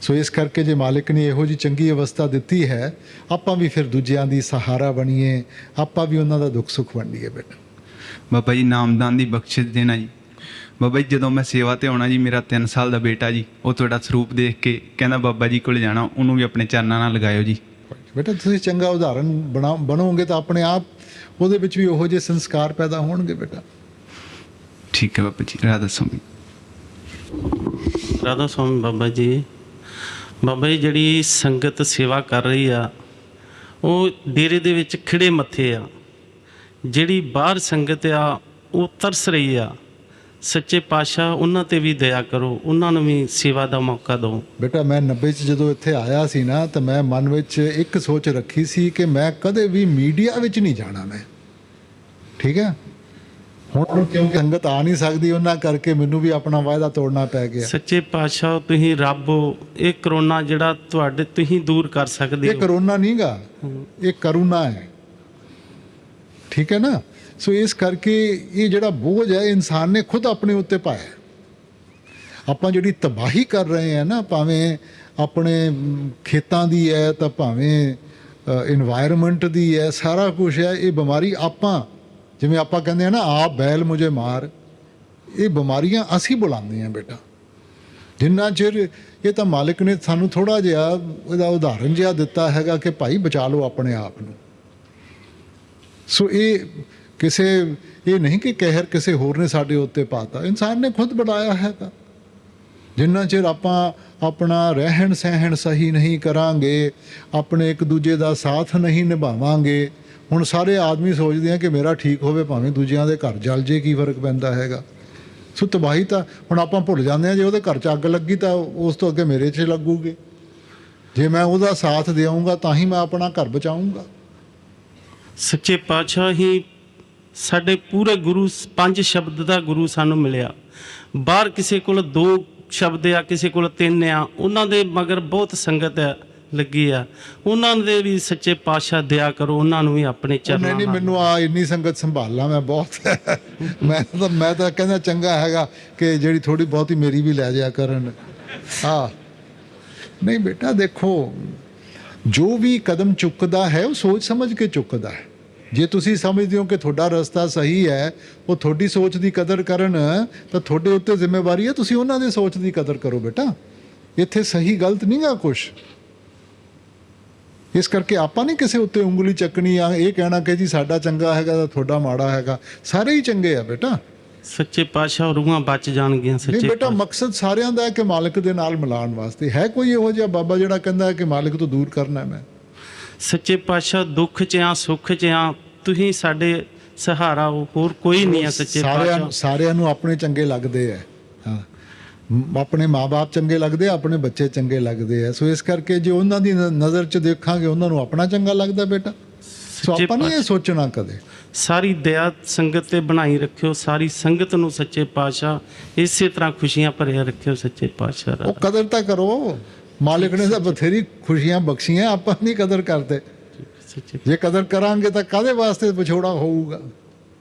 ਸੋ ਇਸ ਕਰਕੇ ਜੇ ਮਾਲਿਕ ਨੇ ਇਹੋ ਜਿਹੀ ਚੰਗੀ ਅਵਸਥਾ ਦਿੱਤੀ ਹੈ, ਆਪਾਂ ਵੀ ਫਿਰ ਦੂਜਿਆਂ ਦੀ ਸਹਾਰਾ ਬਣੀਏ, ਆਪਾਂ ਵੀ ਉਹਨਾਂ ਦਾ ਦੁੱਖ ਸੁੱਖ ਵੰਡੀਏ ਬੇਟਾ। ਬਾਬਾ ਜੀ ਨਾਮਦਾਨ ਦੀ ਬਖਸ਼ਿਸ਼ ਦੇਣਾ ਜੀ, ਬਾਬਾ ਜੀ ਜਦੋਂ ਮੈਂ ਸੇਵਾ ਤੇ ਆਉਣਾ ਜੀ, ਮੇਰਾ 3 ਸਾਲ ਦਾ ਬੇਟਾ ਜੀ, ਉਹ ਤੁਹਾਡਾ ਸਰੂਪ ਦੇਖ ਕੇ ਕਹਿੰਦਾ ਬਾਬਾ ਜੀ ਕੋਲ ਜਾਣਾ, ਉਹਨੂੰ ਵੀ ਆਪਣੇ ਚਰਨਾਂ ਨਾਲ ਲਗਾਇਓ ਜੀ। ਬੇਟਾ ਤੁਸੀਂ ਚੰਗਾ ਉਦਾਹਰਨ ਬਣੋਗੇ ਤਾਂ ਆਪਣੇ ਆਪ ਉਹਦੇ ਵਿੱਚ ਵੀ ਉਹੋ ਜਿਹੇ ਸੰਸਕਾਰ ਪੈਦਾ ਹੋਣਗੇ ਬੇਟਾ। ਠੀਕ ਹੈ ਬਾਬਾ ਜੀ। ਰਾਧਾ ਸਵਾਮੀ। ਰਾਧਾ ਸਵਾਮੀ ਬਾਬਾ ਜੀ। ਬਾਬਾ ਜੀ ਜਿਹੜੀ ਸੰਗਤ ਸੇਵਾ ਕਰ ਰਹੀ ਆ ਉਹ ਡੇਰੇ ਦੇ ਵਿੱਚ ਖਿੜੇ ਮੱਥੇ ਆ, ਜਿਹੜੀ ਬਾਹਰ ਸੰਗਤ ਆ ਉਹ ਤਰਸ ਰਹੀ ਆ। ਸੱਚੇ ਪਾਤਸ਼ਾਹ ਉਹਨਾਂ ਤੇ ਵੀ ਦਇਆ ਕਰੋ, ਉਹਨਾਂ ਨੂੰ ਵੀ ਸੇਵਾ ਦਾ ਮੌਕਾ ਦਿਓ। ਬੇਟਾ ਮੈਂ 90 'ਚ ਜਦੋਂ ਇੱਥੇ ਆਇਆ ਸੀ ਨਾ ਤਾਂ ਮੈਂ ਮਨ ਵਿੱਚ ਇੱਕ ਸੋਚ ਰੱਖੀ ਸੀ ਕਿ ਮੈਂ ਕਦੇ ਵੀ ਮੀਡੀਆ ਵਿੱਚ ਨਹੀਂ ਜਾਣਾ ਮੈਂ, ਠੀਕ ਹੈ। ਹੁਣ ਕਿਉਂਕਿ ਸੰਗਤ ਆ ਨਹੀਂ ਸਕਦੀ ਉਹਨਾਂ ਕਰਕੇ ਮੈਨੂੰ ਵੀ ਆਪਣਾ ਵਾਅਦਾ ਤੋੜਨਾ ਪੈ ਗਿਆ। ਸੱਚੇ ਪਾਤਸ਼ਾਹ ਤੁਸੀਂ ਰੱਬ ਹੋ, ਇਹ ਕਰੋਨਾ ਜਿਹੜਾ ਤੁਹਾਡੇ ਤੁਸੀਂ ਦੂਰ ਕਰ ਸਕਦੇ ਇਹ ਹੋ। ਕਰੋਨਾ ਨਹੀਂਗਾ, ਇਹ ਕਰੁਣਾ ਹੈ, ਠੀਕ ਹੈ ਨਾ। ਸੋ ਇਸ ਕਰਕੇ ਇਹ ਜਿਹੜਾ ਬੋਝ ਹੈ ਇਨਸਾਨ ਨੇ ਖੁਦ ਆਪਣੇ ਉੱਤੇ ਪਾਇਆ। ਆਪਾਂ ਜਿਹੜੀ ਤਬਾਹੀ ਕਰ ਰਹੇ ਹਾਂ ਨਾ, ਭਾਵੇਂ ਆਪਣੇ ਖੇਤਾਂ ਦੀ ਹੈ ਤਾਂ ਭਾਵੇਂ ਇਨਵਾਇਰਨਮੈਂਟ ਦੀ ਹੈ, ਸਾਰਾ ਕੁਝ ਹੈ। ਇਹ ਬਿਮਾਰੀ ਆਪਾਂ, ਜਿਵੇਂ ਆਪਾਂ ਕਹਿੰਦੇ ਆ ਨਾ ਆਪ ਬੈਲ ਮੁਝੇ ਮਾਰ, ਇਹ ਬਿਮਾਰੀਆਂ ਅਸੀਂ ਬੁਲਾਉਂਦੇ ਹਾਂ ਬੇਟਾ। ਜਿੰਨਾ ਚਿਰ ਇਹ ਤਾਂ ਮਾਲਿਕ ਨੇ ਸਾਨੂੰ ਥੋੜ੍ਹਾ ਜਿਹਾ ਉਹਦਾ ਉਦਾਹਰਨ ਜਿਹਾ ਦਿੱਤਾ ਹੈਗਾ ਕਿ ਭਾਈ ਬਚਾ ਲਓ ਆਪਣੇ ਆਪ ਨੂੰ। ਸੋ ਇਹ ਨਹੀਂ ਕਿ ਕਹਿਰ ਕਿਸੇ ਹੋਰ ਨੇ ਸਾਡੇ ਉੱਤੇ ਪਾਤਾ, ਇਨਸਾਨ ਨੇ ਖੁਦ ਬਣਾਇਆ ਹੈਗਾ। ਜਿੰਨਾ ਚਿਰ ਆਪਾਂ ਆਪਣਾ ਰਹਿਣ ਸਹਿਣ ਸਹੀ ਨਹੀਂ ਕਰਾਂਗੇ, ਆਪਣੇ ਇੱਕ ਦੂਜੇ ਦਾ ਸਾਥ ਨਹੀਂ ਨਿਭਾਵਾਂਗੇ। ਹੁਣ ਸਾਰੇ ਆਦਮੀ ਸੋਚਦੇ ਆ ਕਿ ਮੇਰਾ ਠੀਕ ਹੋਵੇ ਭਾਵੇਂ ਦੂਜਿਆਂ ਦੇ ਘਰ ਜਲ ਜੇ, ਕੀ ਫਰਕ ਪੈਂਦਾ ਹੈਗਾ। ਸੋ ਤਬਾਹੀ ਤਾਂ ਹੁਣ ਆਪਾਂ ਭੁੱਲ ਜਾਂਦੇ ਹਾਂ, ਜੇ ਉਹਦੇ ਘਰ 'ਚ ਅੱਗ ਲੱਗੀ ਤਾਂ ਉਸ ਤੋਂ ਅੱਗੇ ਮੇਰੇ 'ਚ ਲੱਗੂਗੀ। ਜੇ ਮੈਂ ਉਹਦਾ ਸਾਥ ਦੇਵਾਂਗਾ ਤਾਂ ਹੀ ਮੈਂ ਆਪਣਾ ਘਰ ਬਚਾਊਂਗਾ। ਸੱਚੇ ਪਾਤਸ਼ਾਹ ਹੀ ਸਾਡੇ ਪੂਰੇ ਗੁਰੂ, 5 ਸ਼ਬਦ ਦਾ ਗੁਰੂ ਸਾਨੂੰ ਮਿਲਿਆ। ਬਾਹਰ ਕਿਸੇ ਕੋਲ 2 ਸ਼ਬਦ ਆ, ਕਿਸੇ ਕੋਲ 3 ਆ, ਉਹਨਾਂ ਦੇ ਮਗਰ ਬਹੁਤ ਸੰਗਤ ਲੱਗੀ ਆ। ਉਹਨਾਂ ਦੇ ਵੀ ਸੱਚੇ ਪਾਤਸ਼ਾਹ ਦਇਆ ਕਰੋ, ਉਹਨਾਂ ਨੂੰ ਵੀ ਆਪਣੇ ਚਰਨਾਂ ਨਹੀਂ ਮੈਨੂੰ ਆ ਇੰਨੀ ਸੰਗਤ ਸੰਭਾਲਾਂ ਮੈਂ ਬਹੁਤ ਮੈਂ ਤਾਂ ਕਹਿੰਦਾ ਚੰਗਾ ਹੈਗਾ ਕਿ ਜਿਹੜੀ ਥੋੜੀ ਬਹੁਤੀ ਮੇਰੀ ਵੀ ਲੈ ਜਾਇਆ ਕਰਨ। ਨਹੀਂ ਬੇਟਾ ਦੇਖੋ, ਜੋ ਵੀ ਕਦਮ ਚੁੱਕਦਾ ਹੈ ਉਹ ਸੋਚ ਸਮਝ ਕੇ ਚੁੱਕਦਾ ਹੈ। ਜੇ ਤੁਸੀਂ ਸਮਝਦੇ ਹੋ ਕਿ ਤੁਹਾਡਾ ਰਸਤਾ ਸਹੀ ਹੈ, ਉਹ ਤੁਹਾਡੀ ਸੋਚ ਦੀ ਕਦਰ ਕਰਨ, ਤਾਂ ਤੁਹਾਡੇ ਉੱਤੇ ਜ਼ਿੰਮੇਵਾਰੀ ਹੈ ਤੁਸੀਂ ਉਹਨਾਂ ਦੀ ਸੋਚ ਦੀ ਕਦਰ ਕਰੋ ਬੇਟਾ। ਇੱਥੇ ਸਹੀ ਗਲਤ ਨਹੀਂ ਗਾ ਕੁਛ। ਇਸ ਕਰਕੇ ਆਪਾਂ ਨਹੀਂ ਕਿਸੇ ਉੱਤੇ ਉਂਗਲੀ ਚੱਕਣੀ ਆ ਇਹ ਕਹਿਣਾ ਕਿ ਜੀ ਸਾਡਾ ਚੰਗਾ ਹੈਗਾ ਤਾਂ ਤੁਹਾਡਾ ਮਾੜਾ ਹੈਗਾ। ਸਾਰੇ ਹੀ ਚੰਗੇ ਆ ਬੇਟਾ। ਸੱਚੇ ਪਾਤਸ਼ਾਹ ਰੂਹਾਂ ਬਚ ਜਾਣਗੀਆਂ। ਨਹੀਂ ਸੱਚੇ ਬੇਟਾ, ਮਕਸਦ ਸਾਰਿਆਂ ਦਾ ਹੈ ਕਿ ਮਾਲਕ ਦੇ ਨਾਲ ਮਿਲਾਉਣ ਵਾਸਤੇ। ਹੈ ਕੋਈ ਇਹੋ ਜਿਹਾ ਬਾਬਾ ਜਿਹੜਾ ਕਹਿੰਦਾ ਹੈ ਕਿ ਮਾਲਕ ਤੋਂ ਦੂਰ ਕਰਨਾ ਮੈਂ? ਸੱਚੇ ਪਾਤਸ਼ਾਹ ਦੁੱਖ 'ਚ ਆ ਸੁੱਖ 'ਚ ਆ, ਤੁਸੀਂ ਸਾਡੇ ਸਹਾਰਾ ਹੋ, ਹੋਰ ਕੋਈ ਨਹੀਂ ਆ। ਸੱਚੇ ਪਾਤਸ਼ਾਹ ਸਾਰਿਆਂ ਨੂੰ ਆਪਣੇ ਚੰਗੇ ਲੱਗਦੇ ਆ। ਹਾਂ, ਆਪਣੇ ਮਾਂ-ਬਾਪ ਚੰਗੇ ਲੱਗਦੇ ਆ, ਆਪਣੇ ਬੱਚੇ ਚੰਗੇ ਲੱਗਦੇ ਆ। ਸੋ ਇਸ ਕਰਕੇ ਜੇ ਉਹਨਾਂ ਦੀ ਨਜ਼ਰ 'ਚ ਦੇਖਾਂਗੇ ਉਹਨਾਂ ਨੂੰ ਆਪਣਾ ਚੰਗਾ ਲੱਗਦਾ ਬੇਟਾ। ਸੋ ਆਪਾਂ ਨਹੀਂ ਇਹ ਸੋਚਣਾ ਕਦੇ। ਸਾਰੀ ਦਇਆ ਸੰਗਤ ਤੇ ਬਣਾਈ ਰੱਖਿਓ, ਸਾਰੀ ਸੰਗਤ ਨੂੰ ਸੱਚੇ ਪਾਤਸ਼ਾਹ ਇਸੇ ਤਰ੍ਹਾਂ ਖੁਸ਼ੀਆਂ ਭਰਿਆ ਰੱਖਿਓ। ਸੱਚੇ ਪਾਤਸ਼ਾਹ ਉਹ ਕਦਰ ਤਾਂ ਕਰੋ, ਮਾਲਿਕ ਨੇ ਤਾਂ ਬਥੇਰੀ ਖੁਸ਼ੀਆਂ ਬਖਸ਼ੀਆਂ, ਆਪਾਂ ਨਹੀਂ ਕਦਰ ਕਰਦੇ। ਜੇ ਕਦਰ ਕਰਾਂਗੇ ਤਾਂ ਕਾਹਦੇ ਵਾਸਤੇ ਵਿਛੋੜਾ ਹੋਊਗਾ?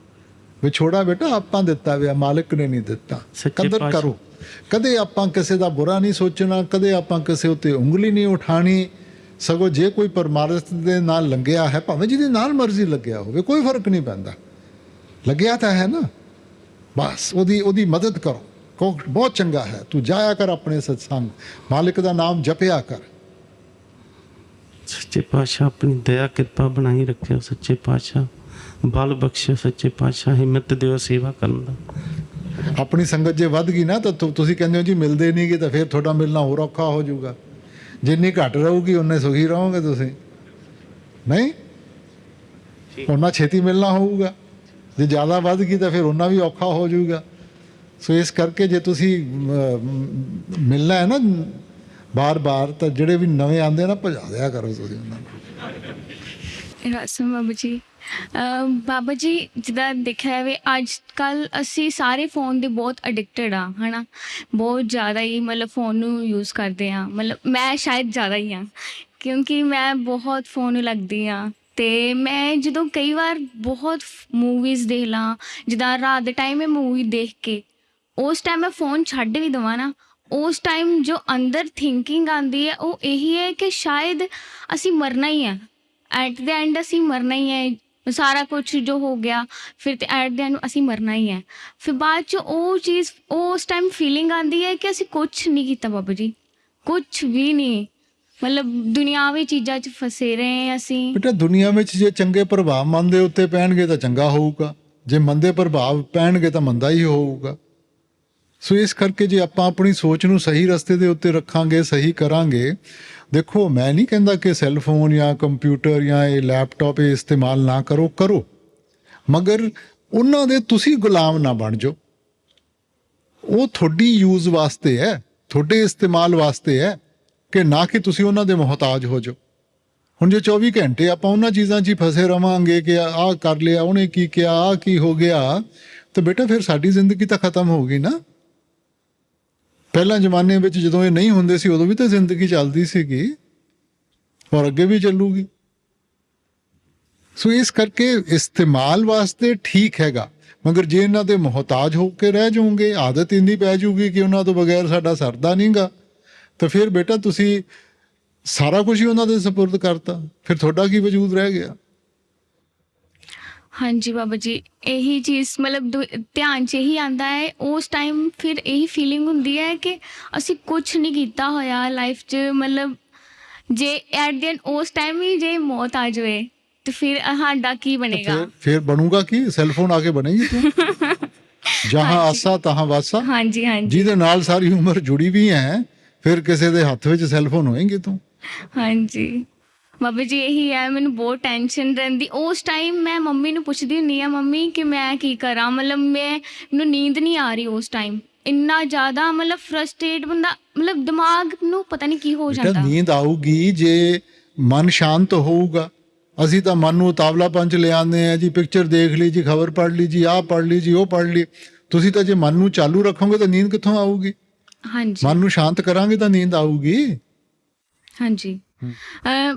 ਵਿਛੋੜਾ ਬੇਟਾ ਆਪਾਂ ਦਿੱਤਾ ਵਿਆ, ਮਾਲਿਕ ਨੇ ਨਹੀਂ ਦਿੱਤਾ। ਕਦਰ ਕਰੋ। ਕਦੇ ਆਪਾਂ ਕਿਸੇ ਦਾ ਬੁਰਾ ਨਹੀਂ ਸੋਚਣਾ, ਕਦੇ ਆਪਾਂ ਕਿਸੇ ਉੱਤੇ ਉਂਗਲੀ ਨਹੀਂ ਉਠਾਣੀ। ਸਗੋਂ ਜੇ ਕੋਈ ਪਰਮਾਰਥ ਦੇ ਨਾਲ ਲੰਘਿਆ ਹੈ, ਭਾਵੇਂ ਜਿਹਦੇ ਨਾਲ ਮਰਜ਼ੀ ਲੱਗਿਆ ਹੋਵੇ, ਕੋਈ ਫਰਕ ਨਹੀਂ ਪੈਂਦਾ, ਲੱਗਿਆ ਤਾਂ ਹੈ ਨਾ, ਬਸ ਉਹਦੀ ਮਦਦ ਕਰੋ। ਬਹੁਤ ਚੰਗਾ ਹੈ, ਤੂੰ ਜਾਇਆ ਕਰ ਆਪਣੇ ਸਤਸੰਗ, ਮਾਲਿਕ ਦਾ ਨਾਮ ਜਪਿਆ ਕਰ। ਸੱਚੇ ਪਾਤਸ਼ਾਹ ਆਪਣੀ ਦਇਆ ਕਿਰਪਾ ਬਣਾਈ ਰੱਖਿਓ। ਸੱਚੇ ਪਾਤਸ਼ਾਹ ਬਲ ਬਖਸ਼ਿਓ। ਸੱਚੇ ਪਾਤਸ਼ਾਹ ਹਿੰਮਤ ਦਿਓ ਸੇਵਾ ਕਰਨ ਦਾ। ਆਪਣੀ ਸੰਗਤ ਜੇ ਵੱਧ ਗਈ ਨਾ ਤਾਂ ਤੁਸੀਂ ਕਹਿੰਦੇ ਹੋ ਜੀ ਮਿਲਦੇ ਨਹੀਂ ਗੇ, ਤਾਂ ਫਿਰ ਤੁਹਾਡਾ ਮਿਲਣਾ ਹੋਰ ਔਖਾ ਹੋ ਜਾਊਗਾ। ਜਿੰਨੀ ਘੱਟ ਰਹੂਗੀ ਉਨੇ ਸੁਖੀ ਰਹੋਗੇ ਤੁਸੀਂ, ਨਹੀਂ ਉਹਨਾਂ ਛੇਤੀ ਮਿਲਣਾ ਹੋਊਗਾ। ਜੇ ਜ਼ਿਆਦਾ ਵੱਧ ਗਈ ਤਾਂ ਫਿਰ ਉਹਨਾਂ ਵੀ ਔਖਾ ਹੋ ਜਾਊਗਾ। ਸੋ ਇਸ ਕਰਕੇ ਜੇ ਤੁਸੀਂ ਮਿਲਣਾ ਹੈ ਨਾ ਬਾਰ-ਬਾਰ, ਤਾਂ ਜਿਹੜੇ ਵੀ ਨਵੇਂ ਆਉਂਦੇ ਨਾ ਭਜਾ ਦਿਆ ਕਰੋ ਤੁਸੀਂ ਉਹਨਾਂ ਨੂੰ। ਰਾਸਮ ਬਾਬਾ ਜੀ, ਬਾਬਾ ਜੀ ਜਿੱਦਾਂ ਦੇਖਿਆ ਜਾਵੇ ਅੱਜ ਕੱਲ੍ਹ ਅਸੀਂ ਸਾਰੇ ਫ਼ੋਨ ਦੇ ਬਹੁਤ ਅਡਿਕਟਡ ਆ, ਹੈ ਨਾ। ਬਹੁਤ ਜ਼ਿਆਦਾ ਹੀ ਮਤਲਬ ਫ਼ੋਨ ਨੂੰ ਯੂਜ਼ ਕਰਦੇ ਹਾਂ। ਮਤਲਬ ਮੈਂ ਸ਼ਾਇਦ ਜ਼ਿਆਦਾ ਹੀ ਹਾਂ, ਕਿਉਂਕਿ ਮੈਂ ਬਹੁਤ ਫ਼ੋਨ ਨੂੰ ਲੱਗਦੀ ਹਾਂ। ਅਤੇ ਮੈਂ ਜਦੋਂ ਕਈ ਵਾਰ ਬਹੁਤ ਮੂਵੀਜ਼ ਦੇਖ ਲਾਂ, ਜਿੱਦਾਂ ਰਾਤ ਦੇ ਟਾਈਮ ਮੈਂ ਮੂਵੀ ਦੇਖ ਕੇ ਉਸ ਟਾਈਮ ਮੈਂ ਫ਼ੋਨ ਛੱਡ ਵੀ ਦੇਵਾਂ ਨਾ, ਉਸ ਟਾਈਮ ਜੋ ਅੰਦਰ ਥਿੰਕਿੰਗ ਆਉਂਦੀ ਹੈ ਉਹ ਇਹੀ ਹੈ ਕਿ ਸ਼ਾਇਦ ਅਸੀਂ ਮਰਨਾ ਹੀ ਹੈ। ਐਟ ਦ ਐਂਡ ਅਸੀਂ ਮਰਨਾ ਹੀ ਹੈ। ਸਾਰਾ ਕੁਝ ਜੋ ਹੋ ਗਿਆ ਫਿਰ ਤੇ ਐਟ ਦੇ ਐਂਡ ਅਸੀਂ ਮਰਨਾ ਹੀ ਹੈ। ਫਿਰ ਬਾਅਦ 'ਚ ਉਹ ਚੀਜ਼ ਉਸ ਟਾਈਮ ਫੀਲਿੰਗ ਆਉਂਦੀ ਹੈ ਕਿ ਅਸੀਂ ਕੁਛ ਨਹੀਂ ਕੀਤਾ ਬਾਬਾ ਜੀ, ਕੁਛ ਵੀ ਨਹੀਂ, ਮਤਲਬ ਦੁਨਿਆਵੀ ਚੀਜ਼ਾਂ 'ਚ ਫਸੇ ਰਹੇ ਹਾਂ ਅਸੀਂ। ਬੇਟਾ ਦੁਨੀਆ ਵਿੱਚ ਜੇ ਚੰਗੇ ਪ੍ਰਭਾਵ ਮਨ ਦੇ ਉੱਤੇ ਪੈਣਗੇ ਤਾਂ ਚੰਗਾ ਹੋਊਗਾ, ਜੇ ਮੰਦੇ ਪ੍ਰਭਾਵ ਪੈਣਗੇ ਤਾਂ ਮੰਦਾ ਹੀ ਹੋਊਗਾ। ਸੋ ਇਸ ਕਰਕੇ ਜੇ ਆਪਾਂ ਆਪਣੀ ਸੋਚ ਨੂੰ ਸਹੀ ਰਸਤੇ ਦੇ ਉੱਤੇ ਰੱਖਾਂਗੇ, ਸਹੀ ਕਰਾਂਗੇ। ਦੇਖੋ ਮੈਂ ਨਹੀਂ ਕਹਿੰਦਾ ਕਿ ਸੈੱਲਫੋਨ ਜਾਂ ਕੰਪਿਊਟਰ ਜਾਂ ਇਹ ਲੈਪਟਾਪ ਇਹ ਇਸਤੇਮਾਲ ਨਾ ਕਰੋ, ਮਗਰ ਉਹਨਾਂ ਦੇ ਤੁਸੀਂ ਗੁਲਾਮ ਨਾ ਬਣ ਜਾਓ। ਉਹ ਤੁਹਾਡੀ ਯੂਜ਼ ਵਾਸਤੇ ਹੈ, ਤੁਹਾਡੇ ਇਸਤੇਮਾਲ ਵਾਸਤੇ ਹੈ, ਕਿ ਨਾ ਕਿ ਤੁਸੀਂ ਉਹਨਾਂ ਦੇ ਮੁਹਤਾਜ ਹੋ ਜਾਓ। ਹੁਣ ਜੇ 24 ਘੰਟੇ ਆਪਾਂ ਉਹਨਾਂ ਚੀਜ਼ਾਂ 'ਚ ਹੀ ਫਸੇ ਰਵਾਂਗੇ ਕਿ ਆਹ ਕਰ ਲਿਆ, ਉਹਨੇ ਕੀ ਕਿਹਾ, ਆਹ ਕੀ ਹੋ ਗਿਆ, ਤਾਂ ਬੇਟਾ ਫਿਰ ਸਾਡੀ ਜ਼ਿੰਦਗੀ ਤਾਂ ਖਤਮ ਹੋ ਗਈ ਨਾ। ਪਹਿਲਾਂ ਜ਼ਮਾਨੇ ਵਿੱਚ ਜਦੋਂ ਇਹ ਨਹੀਂ ਹੁੰਦੇ ਸੀ ਉਦੋਂ ਵੀ ਤਾਂ ਜ਼ਿੰਦਗੀ ਚੱਲਦੀ ਸੀਗੀ ਔਰ ਅੱਗੇ ਵੀ ਚੱਲੂਗੀ। ਸੋ ਇਸ ਕਰਕੇ ਇਸਤੇਮਾਲ ਵਾਸਤੇ ਠੀਕ ਹੈਗਾ, ਮਗਰ ਜੇ ਇਹਨਾਂ ਦੇ ਮੁਹਤਾਜ ਹੋ ਕੇ ਰਹਿ ਜਾਓਗੇ, ਆਦਤ ਇੰਨੀ ਪੈ ਜਾਊਗੀ ਕਿ ਉਹਨਾਂ ਤੋਂ ਬਗੈਰ ਸਾਡਾ ਸਰਦਾ ਨਹੀਂਗਾ, ਤਾਂ ਫਿਰ ਬੇਟਾ ਤੁਸੀਂ ਸਾਰਾ ਕੁਝ ਹੀ ਉਹਨਾਂ ਦੇ ਸਪੁਰਦ ਕਰਤਾ, ਫਿਰ ਤੁਹਾਡਾ ਕੀ ਵਜੂਦ ਰਹਿ ਗਿਆ। ਹਾਂਜੀ ਬਾਬਾ ਜੀ, ਇਹੀ ਚੀਜ਼ ਮਤਲਬ ਧਿਆਨ 'ਚ ਇਹੀ ਆਉਂਦਾ ਹੈ ਉਸ ਟਾਈਮ। ਫਿਰ ਇਹੀ ਫੀਲਿੰਗ ਹੁੰਦੀ ਹੈ ਕਿ ਅਸੀਂ ਕੁਛ ਨਹੀਂ ਕੀਤਾ ਹੋਇਆ ਲਾਈਫ 'ਚ, ਮਤਲਬ ਜੇ ਐਟ ਦੀ ਐਂਡ ਉਸ ਟਾਈਮ ਹੀ ਜੇ ਮੌਤ ਆ ਜਾਵੇ ਤੇ ਫਿਰ ਸਾਡਾ ਕੀ ਬਣੇਗਾ। ਫਿਰ ਬਣੂਗਾ ਕੀ, ਸੈੱਲਫੋਨ ਆ ਕੇ ਬਣੇਗੀ ਤੂੰ ਜਹਾਂ ਆਸਾ ਤਹਾਂ ਵਾਸਾ। ਹਾਂਜੀ ਹਾਂਜੀ, ਜਿਹਦੇ ਨਾਲ ਸਾਰੀ ਉਮਰ ਜੁੜੀ ਵੀ ਹੈ, ਫਿਰ ਕਿਸੇ ਦੇ ਹੱਥ ਵਿੱਚ ਸੈੱਲਫੋਨ ਹੋਏਗੀ ਤੂੰ। ਹਾਂਜੀ ਬਾਬਾ ਜੀ, ਇਹੀ ਹੈ, ਮੈਨੂੰ ਬਹੁਤ ਟੈਨਸ਼ਨ ਰਹਿੰਦੀ ਉਸ ਟਾਈਮ। ਮੈਂ ਮੰਮੀ ਨੂੰ ਪੁੱਛਦੀ ਹੁੰਦੀ ਹਾਂ, ਮੰਮੀ ਕਿ ਮੈਂ ਕੀ ਕਰਾਂ, ਮਤਲਬ ਮੈਨੂੰ ਨੀਂਦ ਨਹੀਂ ਆ ਰਹੀ ਉਸ ਟਾਈਮ, ਇੰਨਾ ਜ਼ਿਆਦਾ ਮਤਲਬ ਫਰਸਟ੍ਰੇਟ ਬੰਦਾ, ਮਤਲਬ ਦਿਮਾਗ ਨੂੰ ਪਤਾ ਨਹੀਂ ਕੀ ਹੋ ਜਾਂਦਾ। ਨੀਂਦ ਆਊਗੀ ਜੇ ਮਨ ਸ਼ਾਂਤ ਹੋਊਗਾ। ਅਸੀਂ ਤਾਂ ਮਨ ਨੂੰ ਉਤਾਵਲਾਪਨ 'ਚ ਲਿਆਉਂਦੇ ਹਾਂ ਜੀ, ਪਿਕਚਰ ਦੇਖ ਲਈ ਜੀ, ਖਬਰ ਪੜ੍ਹ ਲਈ ਜੀ, ਆਹ ਪੜ੍ਹ ਲਈ ਜੀ, ਉਹ ਪੜ੍ਹ ਲਈ। ਤੁਸੀਂ ਤਾਂ ਜੇ ਮਨ ਨੂੰ ਚਾਲੂ ਰੱਖੋਗੇ ਤਾਂ ਨੀਂਦ ਕਿੱਥੋਂ ਆਊਗੀ। ਹਾਂਜੀ, ਮਨ ਨੂੰ ਸ਼ਾਂਤ ਕਰਾਂਗੇ ਤਾਂ ਨੀਂਦ ਆਊਗੀ। ਹਾਂਜੀ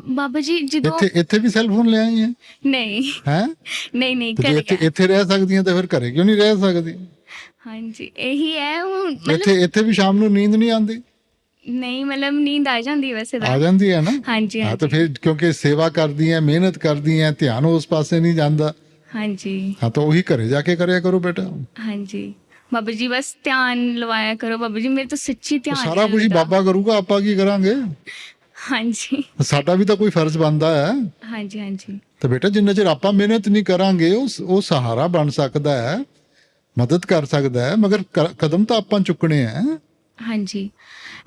ਬਾਬਾ ਜੀ, ਜਦੋਂ ਇੱਥੇ ਵੀ ਸੈੱਲਫੋਨ ਲੈ ਆਈ ਹੈ? ਨਹੀਂ ਹੈ ਨਹੀਂ ਜੇ ਇੱਥੇ ਰਹਿ ਸਕਦੀਆਂ ਤਾਂ ਫਿਰ ਘਰੇ ਕਿਉਂ ਨਹੀਂ ਰਹਿ ਸਕਦੀ? ਹਾਂਜੀ ਇਹੀ ਹੈ ਹੁਣ, ਇੱਥੇ ਵੀ ਸ਼ਾਮ ਨੂੰ ਨੀਂਦ ਨਹੀਂ ਆਉਂਦੀ? ਨਹੀਂ ਮਤਲਬ ਨੀਂਦ ਆ ਜਾਂਦੀ ਵੈਸੇ ਤਾਂ। ਆ ਜਾਂਦੀ ਹੈ ਨਾ? ਹਾਂਜੀ ਹਾਂ, ਤਾਂ ਫਿਰ ਕਿਉਂਕਿ ਸੇਵਾ ਕਰਦੀ ਹੈ, ਮਿਹਨਤ ਕਰਦੀ ਹੈ, ਧਿਆਨ ਉਸ ਪਾਸੇ ਨਹੀਂ ਜਾਂਦਾ। ਹਾਂਜੀ ਹਾਂ, ਤਾਂ ਉਹੀ ਘਰੇ ਜਾ ਕੇ ਕਰਿਆ ਕਰੋ ਬੇਟਾ। ਹਾਂਜੀ ਬਾਬਾ ਜੀ, ਬਸ ਧਿਆਨ ਲਵਾਇਆ ਕਰੋ ਬਾਬਾ ਜੀ, ਮੇਰੇ ਤੋਂ ਸੱਚੀ ਧਿਆਨ ਸਾਰਾ ਕੁਝ ਹੀ ਬਾਬਾ ਕਰੂਗਾ, ਆਪਾਂ ਕੀ ਕਰਾਂਗੇ? ਹਾਂਜੀ ਸਾਡਾ ਵੀ ਤਾਂ ਕੋਈ ਫਰਜ਼ ਬਣਦਾ ਹੈ। ਹਾਂਜੀ ਹਾਂਜੀ, ਤਾਂ ਬੇਟਾ ਜਿੰਨਾ ਚਿਰ ਆਪਾਂ ਮਿਹਨਤ ਨਹੀਂ ਕਰਾਂਗੇ, ਉਹ ਸਹਾਰਾ ਬਣ ਸਕਦਾ ਹੈ, ਮਦਦ ਕਰ ਸਕਦਾ ਹੈ, ਮਗਰ ਕਦਮ ਤਾਂ ਆਪਾਂ ਚੁੱਕਣੇ ਹੈ। ਹਾਂਜੀ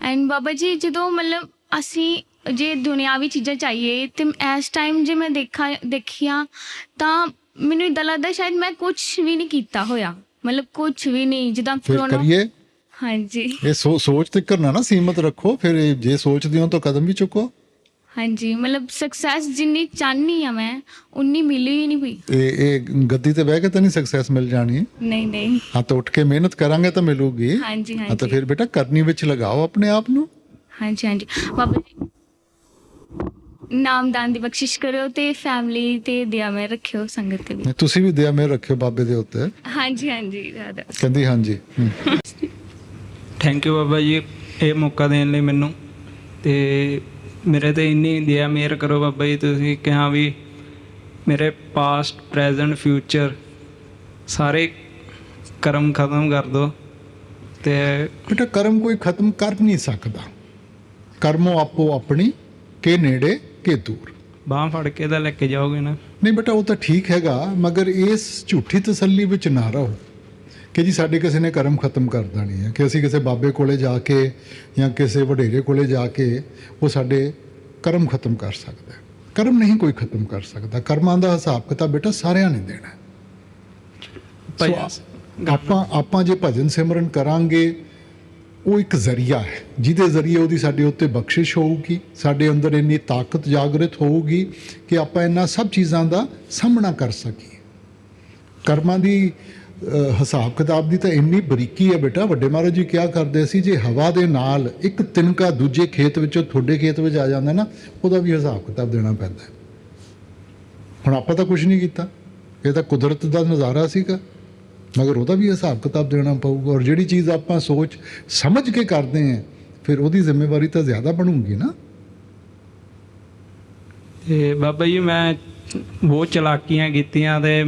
ਐਂਡ ਬਾਬਾ ਜੀ, ਜਦੋਂ ਮਤਲਬ ਅਸੀਂ ਜੇ ਦੁਨਿਆਵੀ ਚੀਜ਼ਾਂ ਚਾਹੀਏ ਤੇ ਇਸ ਟਾਈਮ ਜੇ ਮੈਂ ਦੇਖੀਆਂ ਤਾਂ ਮੈਨੂੰ ਇੱਦਾਂ ਲੱਗਦਾ ਸ਼ਾਇਦ ਮੈਂ ਕੁਛ ਵੀ ਨਹੀਂ ਕੀਤਾ ਹੋਇਆ, ਮਤਲਬ ਕੁਛ ਵੀ ਨਹੀਂ। ਜਿੱਦਾਂ ਕਰੀਏ। ਹਾਂਜੀ, ਇਹ ਸੋਚ ਤੇ ਕਰਨਾ ਨਾ ਸੀਮਤ ਰੱਖੋ, ਫਿਰ ਜੇ ਸੋਚਦੇ ਹੋ ਤਾਂ ਕਦਮ ਵੀ ਚੁੱਕੋ। ਹਾਂਜੀ, ਮਤਲਬ ਸਕਸੈਸ ਜਿੰਨੀ ਚਾਹਨੀ ਆ ਮੈਂ ਉਨੀ ਮਿਲੀ ਹੀ ਨਹੀਂ ਹੋਈ। ਇਹ ਗੱਦੀ ਤੇ ਬਹਿ ਕੇ ਤਾਂ ਨਹੀਂ ਸਕਸੈਸ ਮਿਲ ਜਾਣੀ। ਨਹੀਂ ਨਹੀਂ, ਹਾਂ, ਤਾਂ ਉੱਠ ਕੇ ਮਿਹਨਤ ਕਰਾਂਗੇ ਤਾਂ ਮਿਲੂਗੀ। ਹਾਂਜੀ ਹਾਂ, ਤਾਂ ਫਿਰ ਬੇਟਾ ਕਰਨੀ ਵਿੱਚ ਲਗਾਓ ਆਪਣੇ ਆਪ ਨੂੰ। ਹਾਂਜੀ ਹਾਂਜੀ ਬਾਬਾ ਜੀ, ਨਾਮਦਾਨ ਦੀ ਬਖਸ਼ਿਸ਼ ਕਰਿਓ ਤੇ ਫੈਮਿਲੀ ਤੇ ਦਿਆ ਮੈਂ ਰੱਖਿਓ, ਸੰਗਤ ਤੇ ਵੀ। ਤੁਸੀਂ ਵੀ ਦਿਆ ਮੇਰ ਰੱਖਿਓ ਬਾਬੇ ਦੇ ਉੱਤੇ। ਹਾਂਜੀ ਹਾਂਜੀ ਦਾਦਾ ਕਹਿੰਦੀ ਹਾਂਜੀ। ਥੈਂਕ ਯੂ ਬਾਬਾ ਜੀ ਇਹ ਮੌਕਾ ਦੇਣ ਲਈ ਮੈਨੂੰ, ਤੇ ਮੇਰੇ ਤੇ ਇੰਨੀ ਦਿਆ ਮਿਹਰ ਕਰੋ ਬਾਬਾ ਜੀ। ਤੁਸੀਂ ਕਿਹਾ ਵੀ ਮੇਰੇ ਪਾਸਟ ਪ੍ਰੈਜ਼ੈਂਟ ਫਿਊਚਰ ਸਾਰੇ ਕਰਮ ਖਤਮ ਕਰ ਦਿਓ। ਤੇ ਬੇਟਾ ਕਰਮ ਕੋਈ ਖਤਮ ਕਰ ਨਹੀਂ ਸਕਦਾ, ਕਰਮੋ ਆਪੋ ਆਪਣੀ ਕੇ ਨੇੜੇ ਕੇ ਦੂਰ। ਬਾਂਹ ਫੜ ਕੇ ਤਾਂ ਲੈ ਕੇ ਜਾਓਗੇ ਨਾ? ਨਹੀਂ ਬੇਟਾ, ਉਹ ਤਾਂ ਠੀਕ ਹੈਗਾ, ਮਗਰ ਇਸ ਝੂਠੀ ਤਸੱਲੀ ਵਿੱਚ ਨਾ ਰਹੋ ਕਿ ਜੀ ਸਾਡੇ ਕਿਸੇ ਨੇ ਕਰਮ ਖਤਮ ਕਰ ਦੇਣੀ ਹੈ, ਕਿ ਅਸੀਂ ਕਿਸੇ ਬਾਬੇ ਕੋਲੇ ਜਾ ਕੇ ਜਾਂ ਕਿਸੇ ਵਡੇਰੇ ਕੋਲੇ ਜਾ ਕੇ ਉਹ ਸਾਡੇ ਕਰਮ ਖਤਮ ਕਰ ਸਕਦਾ। ਕਰਮ ਨਹੀਂ ਕੋਈ ਖਤਮ ਕਰ ਸਕਦਾ। ਕਰਮਾਂ ਦਾ ਹਿਸਾਬ ਕਿਤਾਬ ਬੇਟਾ ਸਾਰਿਆਂ ਨੇ ਦੇਣਾ। ਆਪਾਂ ਜੇ ਭਜਨ ਸਿਮਰਨ ਕਰਾਂਗੇ, ਉਹ ਇੱਕ ਜ਼ਰੀਆ ਹੈ ਜਿਹਦੇ ਜ਼ਰੀਏ ਉਹਦੀ ਸਾਡੇ ਉੱਤੇ ਬਖਸ਼ਿਸ਼ ਹੋਊਗੀ, ਸਾਡੇ ਅੰਦਰ ਇੰਨੀ ਤਾਕਤ ਜਾਗਰਿਤ ਹੋਊਗੀ ਕਿ ਆਪਾਂ ਇਹਨਾਂ ਸਭ ਚੀਜ਼ਾਂ ਦਾ ਸਾਹਮਣਾ ਕਰ ਸਕੀਏ। ਕਰਮਾਂ ਦੀ ਹਿਸਾਬ ਕਿਤਾਬ ਦੀ ਤਾਂ ਇੰਨੀ ਬਰੀਕੀ ਹੈ ਬੇਟਾ। ਵੱਡੇ ਮਹਾਰਾਜ ਜੀ ਕਿਹਾ ਕਰਦੇ ਸੀ, ਜੇ ਹਵਾ ਦੇ ਨਾਲ ਇੱਕ ਤਿਨਕਾ ਦੂਜੇ ਖੇਤ ਵਿੱਚੋਂ ਤੁਹਾਡੇ ਖੇਤ ਵਿੱਚ ਆ ਜਾਂਦਾ ਨਾ, ਉਹਦਾ ਵੀ ਹਿਸਾਬ ਕਿਤਾਬ ਦੇਣਾ ਪੈਂਦਾ। ਹੁਣ ਆਪਾਂ ਤਾਂ ਕੁਝ ਨਹੀਂ ਕੀਤਾ, ਇਹ ਤਾਂ ਕੁਦਰਤ ਦਾ ਨਜ਼ਾਰਾ ਸੀਗਾ, ਮਗਰ ਉਹਦਾ ਵੀ ਹਿਸਾਬ ਕਿਤਾਬ ਦੇਣਾ ਪਊਗਾ। ਔਰ ਜਿਹੜੀ ਚੀਜ਼ ਆਪਾਂ ਸੋਚ ਸਮਝ ਕੇ ਕਰਦੇ ਹਾਂ, ਫਿਰ ਉਹਦੀ ਜ਼ਿੰਮੇਵਾਰੀ ਤਾਂ ਜ਼ਿਆਦਾ ਬਣੂਗੀ ਨਾ। ਤੇ ਬਾਬਾ ਜੀ ਮੈਂ ਬਹੁਤ ਚਲਾਕੀਆਂ ਕੀਤੀਆਂ ਤੇ